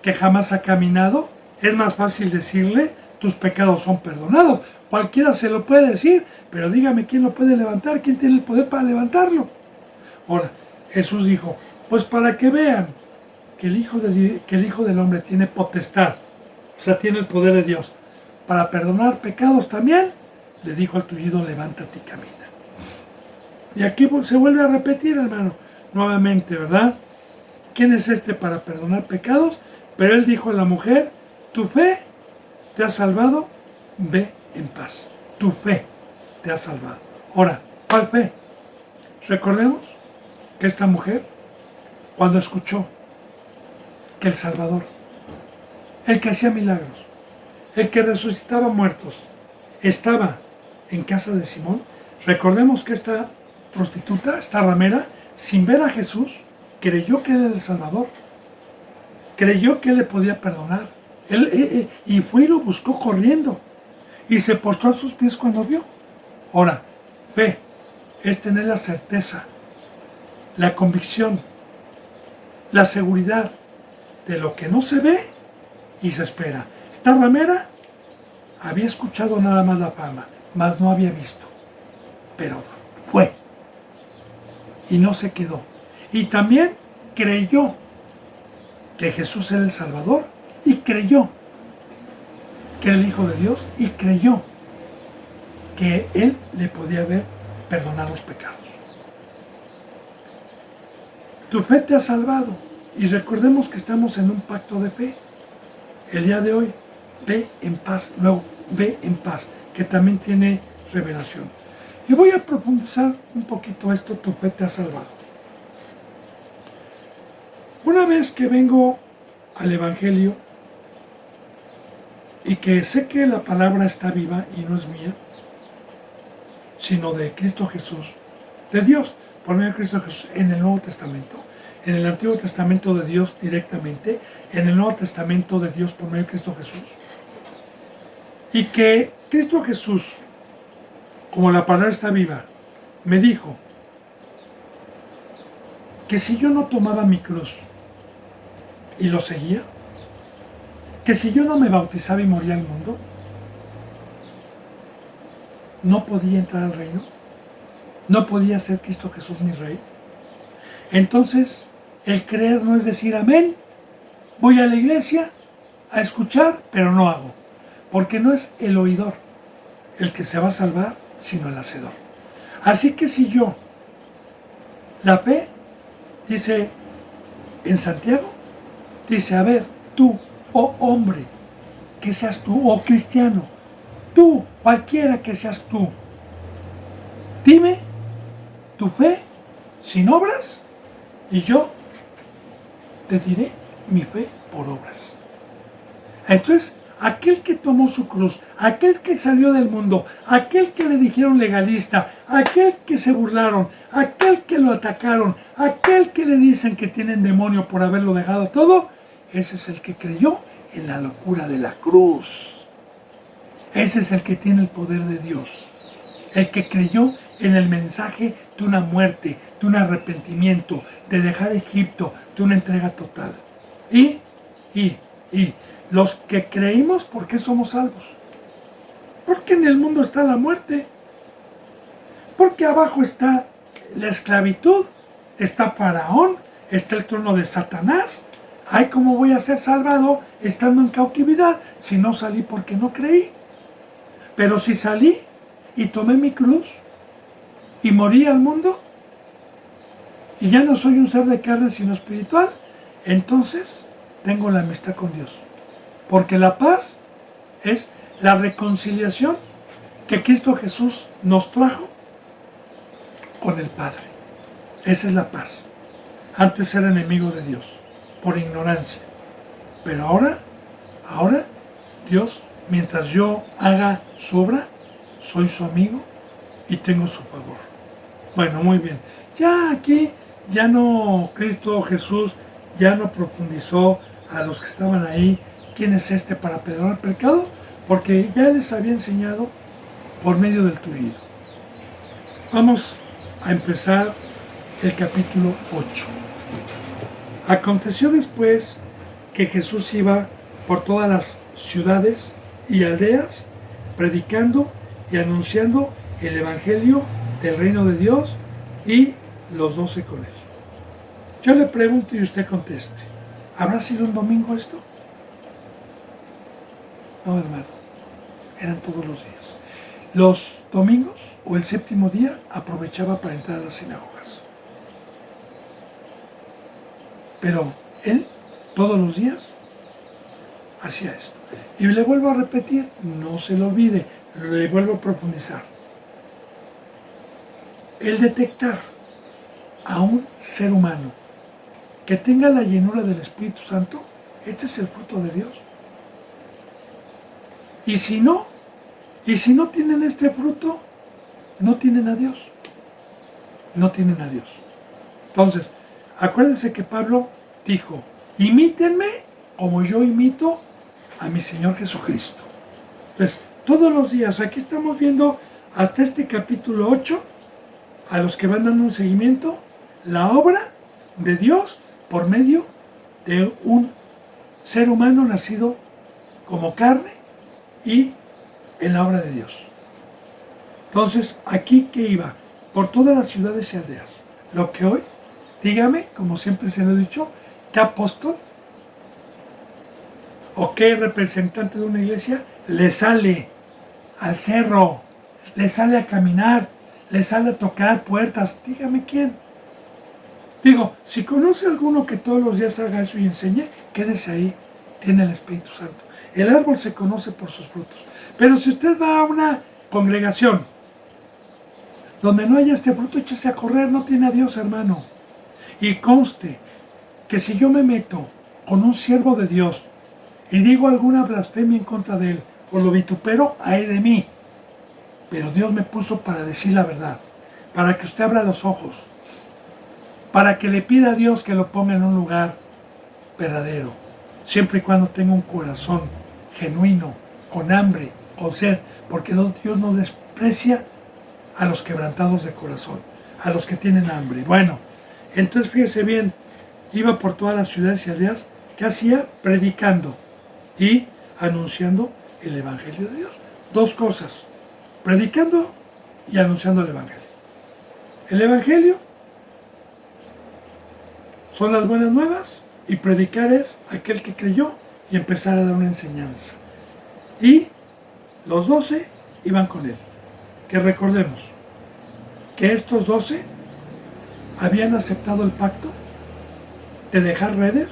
que jamás ha caminado, es más fácil decirle, tus pecados son perdonados. Cualquiera se lo puede decir, pero dígame quién lo puede levantar, quién tiene el poder para levantarlo. Ahora, Jesús dijo, pues para que vean que el Hijo del Hombre tiene potestad, o sea, tiene el poder de Dios, para perdonar pecados también, le dijo al tullido, levántate y camina. Y aquí se vuelve a repetir, hermano, nuevamente, ¿verdad? ¿Quién es este para perdonar pecados? Pero él dijo a la mujer, tu fe te ha salvado, ve en paz. Tu fe te ha salvado. Ahora, ¿cuál fe? Recordemos que esta mujer, cuando escuchó que el Salvador, el que hacía milagros, el que resucitaba muertos, estaba en casa de Simón, recordemos que esta prostituta, esta ramera, sin ver a Jesús, creyó que él era el Salvador, creyó que él le podía perdonar, y fue y lo buscó corriendo, y se postró a sus pies cuando vio. Ahora, fe es tener la certeza, la convicción la seguridad de lo que no se ve y se espera. Esta ramera había escuchado nada más la fama, mas no había visto. Pero fue. Y no se quedó. Y también creyó que Jesús era el Salvador. Y creyó que era el Hijo de Dios. Y creyó que Él le podía haber perdonado los pecados. Tu fe te ha salvado. Y recordemos que estamos en un pacto de fe. El día de hoy, ve en paz. Luego, ve en paz, que también tiene revelación. Y voy a profundizar un poquito esto, tu fe te ha salvado. Una vez que vengo al Evangelio y que sé que la palabra está viva y no es mía, sino de Cristo Jesús, de Dios, por medio de Cristo Jesús, en el Nuevo Testamento, en el Antiguo Testamento de Dios directamente, en el Nuevo Testamento de Dios por medio de Cristo Jesús, y que Cristo Jesús, como la palabra está viva, me dijo que si yo no tomaba mi cruz y lo seguía, que si yo no me bautizaba y moría al mundo, no podía entrar al reino, no podía ser Cristo Jesús mi Rey. Entonces, el creer no es decir amén, voy a la iglesia a escuchar, pero no hago, porque no es el oidor el que se va a salvar, sino el hacedor. Así que si yo, la fe, dice en Santiago, dice, a ver, tú, oh hombre, que seas tú, oh cristiano, tú, cualquiera que seas tú, dime tu fe sin obras y yo te diré mi fe por obras. Entonces, aquel que tomó su cruz, aquel que salió del mundo, aquel que le dijeron legalista, aquel que se burlaron, aquel que lo atacaron, aquel que le dicen que tienen demonio por haberlo dejado todo, ese es el que creyó en la locura de la cruz. Ese es el que tiene el poder de Dios. El que creyó en el mensaje de una muerte, de un arrepentimiento, de dejar Egipto, de una entrega total. Y los que creímos, ¿por qué somos salvos? Porque en el mundo está la muerte. Porque abajo está la esclavitud, está Faraón, está el trono de Satanás. Ay, ¿cómo voy a ser salvado estando en cautividad si no salí porque no creí? Pero si salí y tomé mi cruz y morí al mundo y ya no soy un ser de carne sino espiritual, entonces tengo la amistad con Dios. Porque la paz es la reconciliación que Cristo Jesús nos trajo con el Padre. Esa es la paz. Antes era enemigo de Dios, por ignorancia. Pero ahora Dios, mientras yo haga su obra, soy su amigo y tengo su favor. Bueno, muy bien. Ya aquí, ya no, Cristo Jesús ya no profundizó a los que estaban ahí quién es este para perdonar pecados, porque ya les había enseñado por medio del tuido. Vamos a empezar el capítulo 8. Aconteció después que Jesús iba por todas las ciudades y aldeas, predicando y anunciando el evangelio del reino de Dios y los 12 con él. Yo le pregunto y usted conteste, ¿habrá sido un domingo esto? No, hermano, eran todos los días. Los domingos o el séptimo día aprovechaba para entrar a las sinagogas. Pero él, todos los días, hacía esto. Y le vuelvo a repetir, no se lo olvide, le vuelvo a profundizar. El detectar a un ser humano que tenga la llenura del Espíritu Santo, este es el fruto de Dios. Y si no tienen este fruto, no tienen a Dios. No tienen a Dios. Entonces, acuérdense que Pablo dijo, imítenme como yo imito a mi Señor Jesucristo. Entonces, todos los días, aquí estamos viendo hasta este capítulo 8, a los que van dando un seguimiento, la obra de Dios por medio de un ser humano nacido como carne y en la obra de Dios. Entonces, aquí que iba, por todas las ciudades y aldeas, lo que hoy, dígame, como siempre se lo he dicho, ¿qué apóstol o qué representante de una iglesia le sale al cerro, le sale a caminar, le sale a tocar puertas? Dígame quién. Digo, si conoce a alguno que todos los días haga eso y enseñe, quédese ahí, tiene el Espíritu Santo. El árbol se conoce por sus frutos. Pero si usted va a una congregación donde no haya este fruto, échese a correr, no tiene a Dios, hermano. Y conste que si yo me meto con un siervo de Dios y digo alguna blasfemia en contra de él o lo vitupero, ay de mí. Pero Dios me puso para decir la verdad, para que usted abra los ojos, para que le pida a Dios que lo ponga en un lugar verdadero, siempre y cuando tenga un corazón genuino, con hambre, con sed, porque Dios no desprecia a los quebrantados de corazón, a los que tienen hambre. Bueno, entonces fíjese bien, iba por todas las ciudades y aldeas, ¿qué hacía? Predicando y anunciando el Evangelio de Dios. Dos cosas, predicando y anunciando el Evangelio. El Evangelio son las buenas nuevas y predicar es aquel que creyó y empezar a dar una enseñanza. Y los 12 iban con él. Que recordemos que estos 12 habían aceptado el pacto de dejar redes,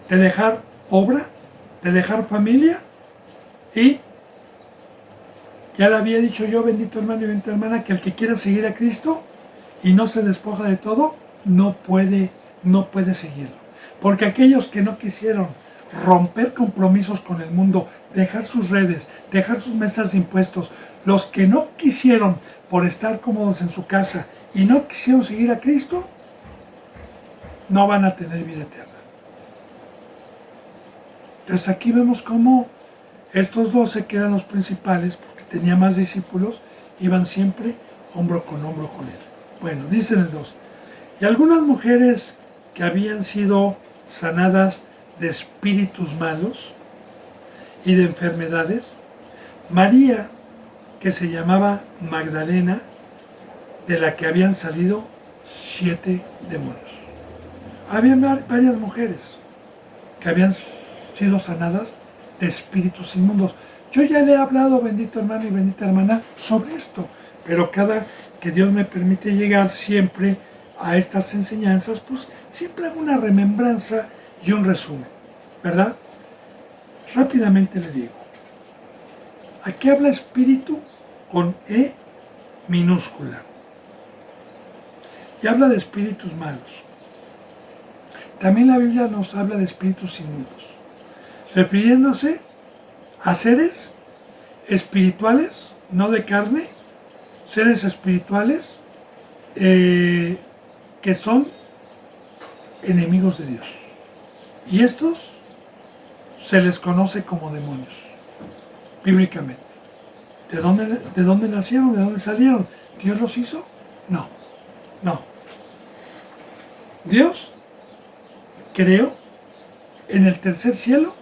de dejar obra, de dejar familia, y ya le había dicho yo, bendito hermano y bendita hermana, que el que quiera seguir a Cristo y no se despoja de todo, no puede seguirlo. Porque aquellos que no quisieron romper compromisos con el mundo, dejar sus redes, dejar sus mesas de impuestos, los que no quisieron por estar cómodos en su casa y no quisieron seguir a Cristo, no van a tener vida eterna. Entonces aquí vemos cómo estos 12, que eran los principales, porque tenía más discípulos, iban siempre hombro con él. Bueno, dicen el 2. Y algunas mujeres que habían sido sanadas de espíritus malos y de enfermedades, María, que se llamaba Magdalena, de la que habían salido 7 demonios. Había varias mujeres que habían sido sanadas de espíritus inmundos. Yo ya le he hablado, bendito hermano y bendita hermana, sobre esto, pero cada que Dios me permite llegar siempre a estas enseñanzas, pues siempre hago una remembranza y un resumen, ¿verdad? Rápidamente le digo, aquí habla espíritu con E minúscula y habla de espíritus malos. También la Biblia nos habla de espíritus inmundos, refiriéndose a seres espirituales, no de carne, seres espirituales que son enemigos de Dios. Y estos se les conoce como demonios, bíblicamente. ¿De dónde nacieron? ¿De dónde salieron? ¿Dios los hizo? No. Dios creó en el tercer cielo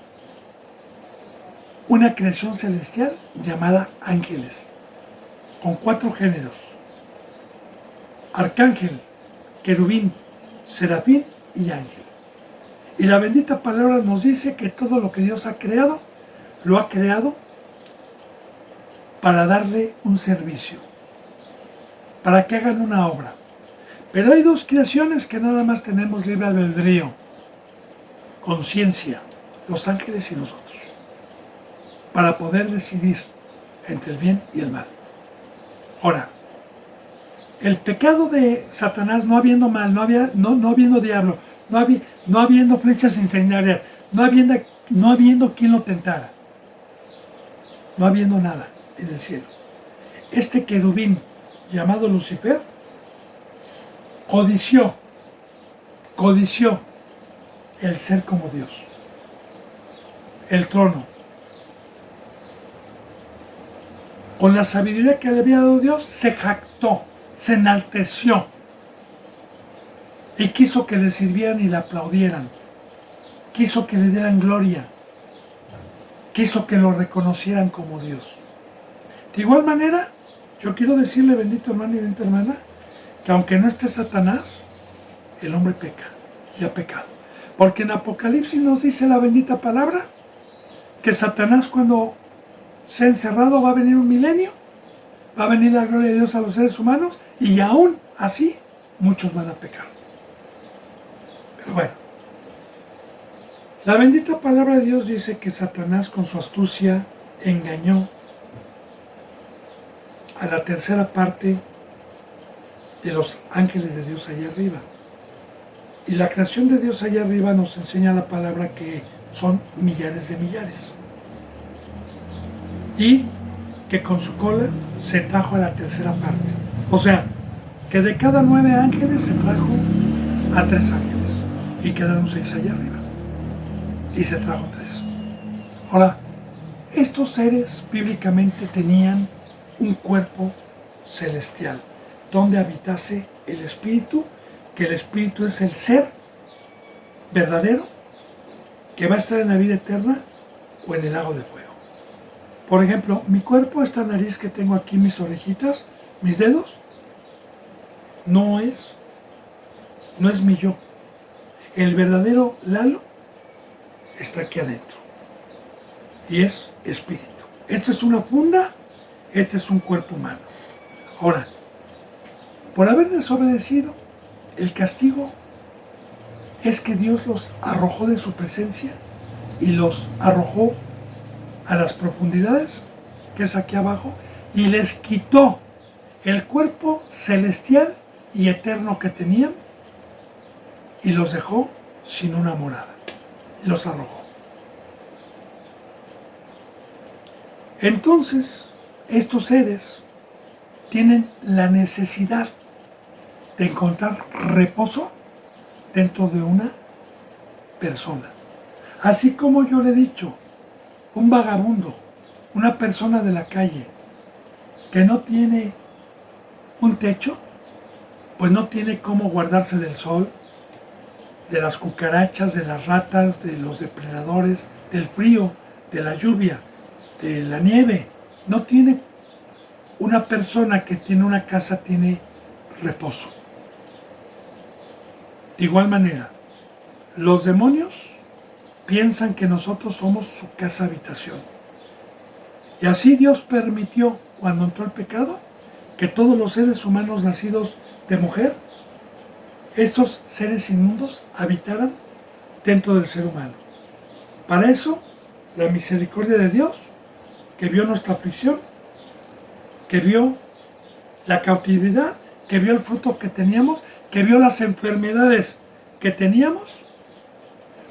una creación celestial llamada ángeles, con 4 géneros: arcángel, querubín, serafín y ángel. Y la bendita palabra nos dice que todo lo que Dios ha creado, lo ha creado para darle un servicio, para que hagan una obra. Pero hay 2 creaciones que nada más tenemos libre albedrío, conciencia, los ángeles y nosotros, para poder decidir entre el bien y el mal. Ahora, el pecado de Satanás, no habiendo mal, no habiendo diablo, no habiendo flechas incendiarias, no habiendo quien lo tentara, no habiendo nada en el cielo, este querubín llamado Lucifer codició el ser como Dios, el trono. Con la sabiduría que le había dado Dios, se jactó, se enalteció y quiso que le sirvieran y le aplaudieran, quiso que le dieran gloria, quiso que lo reconocieran como Dios. De igual manera, yo quiero decirle, bendito hermano y bendita hermana, que aunque no esté Satanás, el hombre peca y ha pecado. Porque en Apocalipsis nos dice la bendita palabra que Satanás, cuando sea encerrado, va a venir un milenio, va a venir la gloria de Dios a los seres humanos, y aún así muchos van a pecar. Pero bueno, la bendita palabra de Dios dice que Satanás con su astucia engañó a la tercera parte de los ángeles de Dios allá arriba. Y la creación de Dios allá arriba nos enseña la palabra que son millares de millares. Y que con su cola se trajo a la tercera parte. O sea, que de cada 9 ángeles se trajo a 3 ángeles. Y quedaron 6 allá arriba. Y se trajo 3. Ahora, estos seres bíblicamente tenían un cuerpo celestial, donde habitase el Espíritu, que el Espíritu es el ser verdadero, que va a estar en la vida eterna o en el lago de fuego. Por ejemplo, mi cuerpo, esta nariz que tengo aquí, mis orejitas, mis dedos, no es mi yo. El verdadero Lalo está aquí adentro y es espíritu. Esta es una funda, este es un cuerpo humano. Ahora, por haber desobedecido, el castigo es que Dios los arrojó de su presencia y los arrojó a las profundidades, que es aquí abajo, y les quitó el cuerpo celestial y eterno que tenían y los dejó sin una morada y los arrojó. Entonces, estos seres tienen la necesidad de encontrar reposo dentro de una persona. Así como yo le he dicho, un vagabundo, una persona de la calle que no tiene un techo, pues no tiene cómo guardarse del sol, de las cucarachas, de las ratas, de los depredadores, del frío, de la lluvia, de la nieve. No tiene una persona que tiene una casa, tiene reposo. De igual manera, los demonios piensan que nosotros somos su casa habitación. Y así Dios permitió, cuando entró el pecado, que todos los seres humanos nacidos de mujer, estos seres inmundos, habitaran dentro del ser humano. Para eso, la misericordia de Dios, que vio nuestra aflicción, que vio la cautividad, que vio el fruto que teníamos, que vio las enfermedades que teníamos,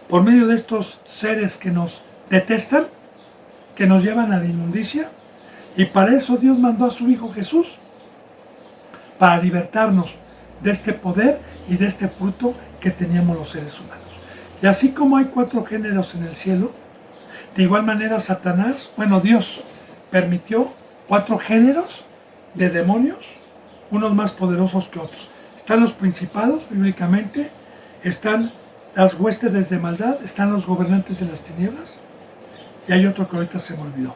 por medio de estos seres que nos detestan, que nos llevan a la inmundicia, y para eso Dios mandó a su Hijo Jesús, para libertarnos de este poder y de este fruto que teníamos los seres humanos. Y así como hay 4 géneros en el cielo, de igual manera Satanás, Dios permitió 4 géneros de demonios, unos más poderosos que otros. Están los principados, bíblicamente, están las huestes de maldad, están los gobernantes de las tinieblas, y hay otro que ahorita se me olvidó.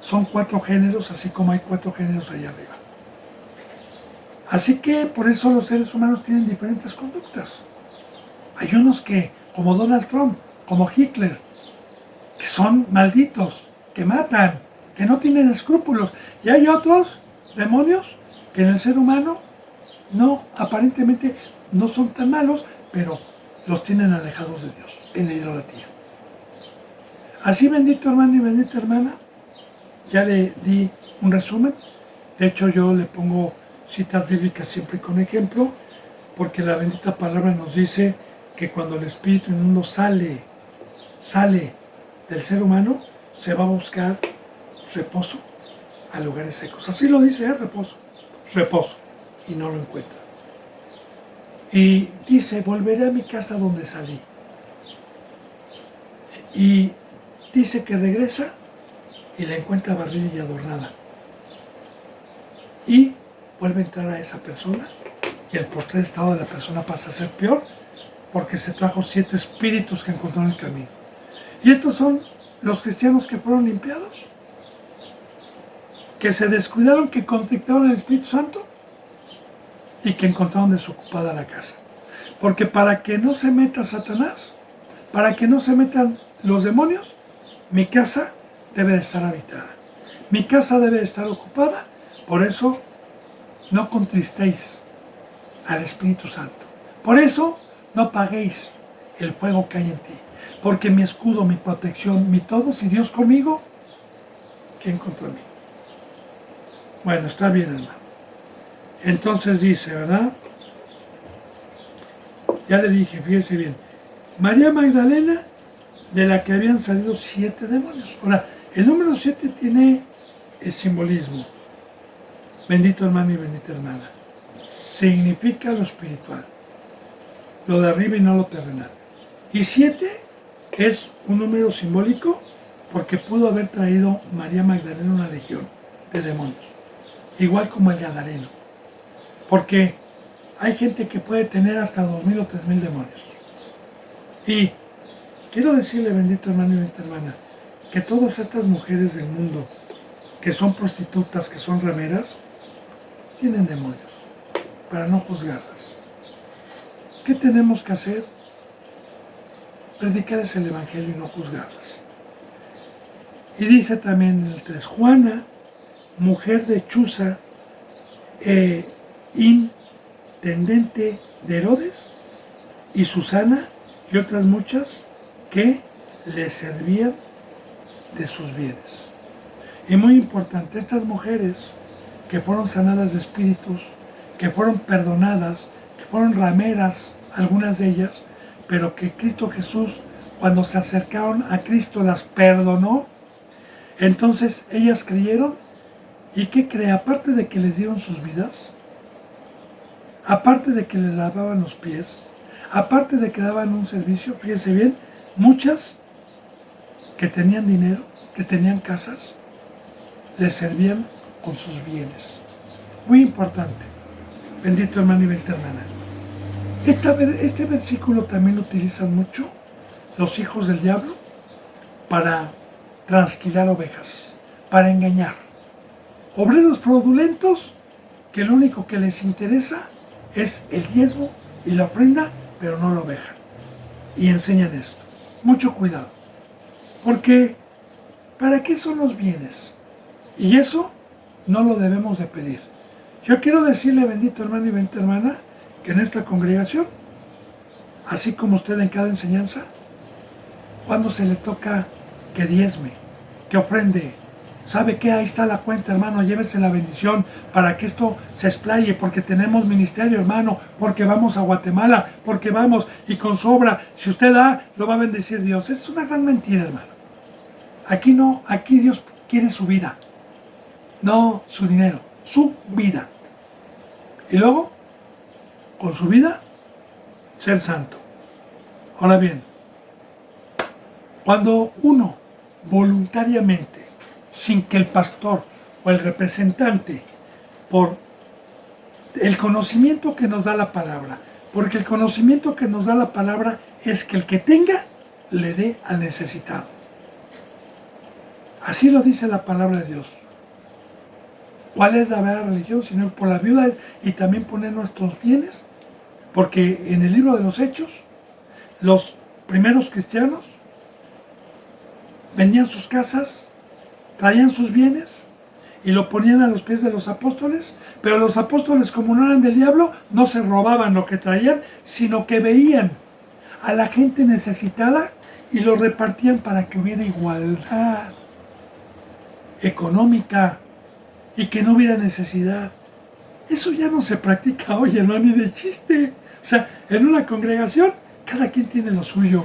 Son 4 géneros, así como hay 4 géneros allá arriba. Así que por eso los seres humanos tienen diferentes conductas. Hay unos que, como Donald Trump, como Hitler, que son malditos, que matan, que no tienen escrúpulos. Y hay otros demonios que en el ser humano aparentemente no son tan malos, pero los tienen alejados de Dios, en la idolatría. Así, bendito hermano y bendita hermana, ya le di un resumen. De hecho, yo le pongo citas bíblicas siempre con ejemplo, porque la bendita palabra nos dice que cuando el espíritu inmundo sale del ser humano, se va a buscar reposo a lugares secos. Así lo dice, reposo, y no lo encuentra. Y dice, volveré a mi casa donde salí. Y dice que regresa y la encuentra barrida y adornada. Y vuelve a entrar a esa persona y el postrer estado de la persona pasa a ser peor porque se trajo 7 espíritus que encontró en el camino. Y estos son los cristianos que fueron limpiados, que se descuidaron, que contactaron el Espíritu Santo y que encontraron desocupada la casa. Porque para que no se meta Satanás, para que no se metan los demonios, mi casa debe de estar habitada. Mi casa debe de estar ocupada. Por eso no contristéis al Espíritu Santo. Por eso no apaguéis el fuego que hay en ti. Porque mi escudo, mi protección, mi todo, si Dios conmigo, ¿quién contra mí? Bueno, está bien, hermano. Entonces dice, ¿verdad? Ya le dije, fíjese bien. María Magdalena, de la que habían salido 7 demonios. Ahora, el número 7 tiene el simbolismo. Bendito hermano y bendita hermana. Significa lo espiritual. Lo de arriba y no lo terrenal. Y 7 es un número simbólico porque pudo haber traído María Magdalena una legión de demonios. Igual como el Gadareno. Porque hay gente que puede tener hasta 2,000 o 3,000 demonios. Y quiero decirle, bendito hermano y bendita hermana, que todas estas mujeres del mundo, que son prostitutas, que son rameras, tienen demonios, para no juzgarlas. ¿Qué tenemos que hacer? Predicarles el Evangelio y no juzgarlas. Y dice también en el 3, Juana, mujer de Chuza, intendente de Herodes, y Susana y otras muchas que le servían de sus bienes. Y muy importante, estas mujeres que fueron sanadas de espíritus, que fueron perdonadas, que fueron rameras, algunas de ellas, pero que Cristo Jesús, cuando se acercaron a Cristo, las perdonó. Entonces ellas creyeron. ¿Y qué cree? Aparte de que les dieron sus vidas, aparte de que les lavaban los pies, aparte de que daban un servicio, fíjense bien, muchas que tenían dinero, que tenían casas, les servían con sus bienes. Muy importante, bendito hermano y bendita hermana. Este versículo también lo utilizan mucho los hijos del diablo para trasquilar ovejas, para engañar. Obreros fraudulentos que lo único que les interesa es el diezmo y la ofrenda, pero no la oveja. Y enseñan esto. Mucho cuidado. Porque, ¿para qué son los bienes? Y eso no lo debemos de pedir. Yo quiero decirle, bendito hermano y bendita hermana, que en esta congregación, así como usted en cada enseñanza, cuando se le toca que diezme, que ofrende, ¿sabe qué? Ahí está la cuenta, hermano, llévese la bendición para que esto se explaye, porque tenemos ministerio, hermano, porque vamos a Guatemala, porque vamos y con sobra, si usted da, lo va a bendecir Dios. Es una gran mentira, hermano. Aquí no, aquí Dios quiere su vida, no su dinero, su vida. Y luego, con su vida, ser santo. Ahora bien, cuando uno voluntariamente, sin que el pastor o el representante, por el conocimiento que nos da la palabra, porque el conocimiento que nos da la palabra es que el que tenga, le dé al necesitado. Así lo dice la palabra de Dios. ¿Cuál es la verdadera religión? Sino por la viuda y también poner nuestros bienes. Porque en el libro de los Hechos, los primeros cristianos vendían sus casas, traían sus bienes y lo ponían a los pies de los apóstoles, pero los apóstoles, como no eran del diablo, no se robaban lo que traían, sino que veían a la gente necesitada y lo repartían para que hubiera igualdad económica y que no hubiera necesidad. Eso ya no se practica hoy, hermano, ni de chiste. O sea, en una congregación, cada quien tiene lo suyo.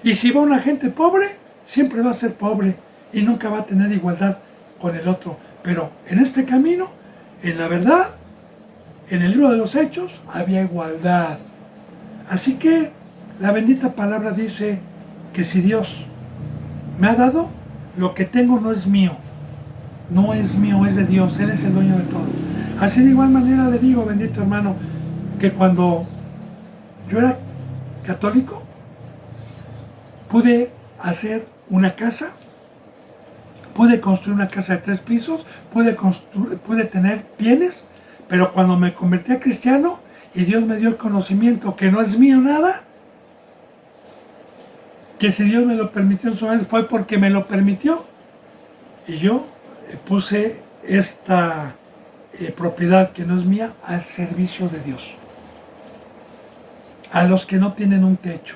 Y si va una gente pobre, siempre va a ser pobre y nunca va a tener igualdad con el otro. Pero en este camino, en la verdad, en el libro de los Hechos, había igualdad. Así que la bendita palabra dice que si Dios me ha dado, lo que tengo no es mío. No es mío, es de Dios. Él es el dueño de todo. Así de igual manera le digo, bendito hermano, que cuando yo era católico pude hacer una casa, pude construir una casa de 3 pisos, pude tener bienes, pero cuando me convertí a cristiano y Dios me dio el conocimiento que no es mío nada, que si Dios me lo permitió en su momento fue porque me lo permitió, y yo puse esta propiedad que no es mía al servicio de Dios, a los que no tienen un techo,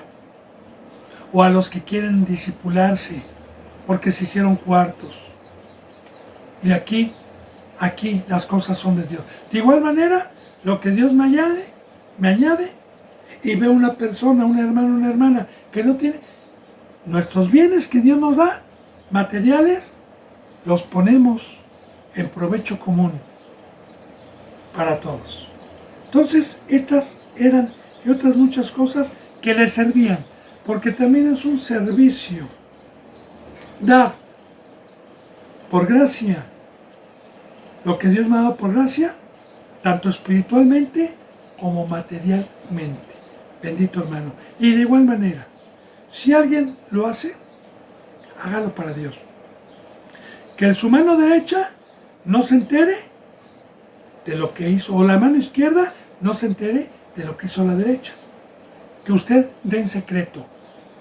o a los que quieren disipularse porque se hicieron cuartos. Y aquí las cosas son de Dios. De igual manera, lo que Dios me añade, y veo una persona, un hermano, una hermana que no tiene, nuestros bienes que Dios nos da, materiales, los ponemos en provecho común para todos. Entonces, estas eran y otras muchas cosas que les servían, porque también es un servicio dar por gracia lo que Dios me ha dado por gracia, tanto espiritualmente como materialmente. Bendito hermano. Y de igual manera, si alguien lo hace, hágalo para Dios. Que su mano derecha no se entere de lo que hizo, o la mano izquierda no se entere de lo que hizo la derecha. Que usted dé en secreto,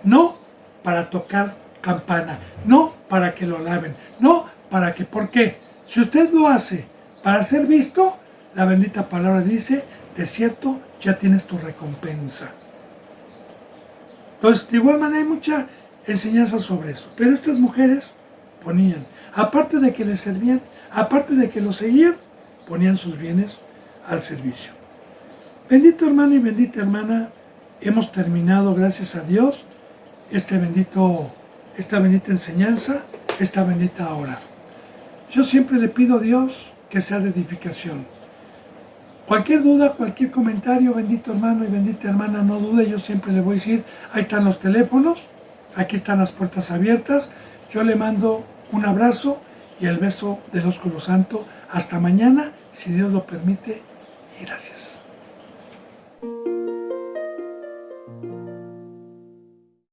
no para tocar campana, no para que lo alaben, no para que, ¿por qué? Si usted lo hace para ser visto, la bendita palabra dice, de cierto ya tienes tu recompensa. Entonces, de igual manera hay mucha enseñanza sobre eso, pero estas mujeres ponían, aparte de que les servían, aparte de que lo seguían, ponían sus bienes al servicio. Bendito hermano y bendita hermana, hemos terminado, gracias a Dios, esta bendita enseñanza, esta bendita hora. Yo siempre le pido a Dios que sea de edificación. Cualquier duda, cualquier comentario, bendito hermano y bendita hermana, no dude, yo siempre le voy a decir, ahí están los teléfonos, aquí están las puertas abiertas, yo le mando un abrazo y el beso del ósculo santo. Hasta mañana, si Dios lo permite, y gracias.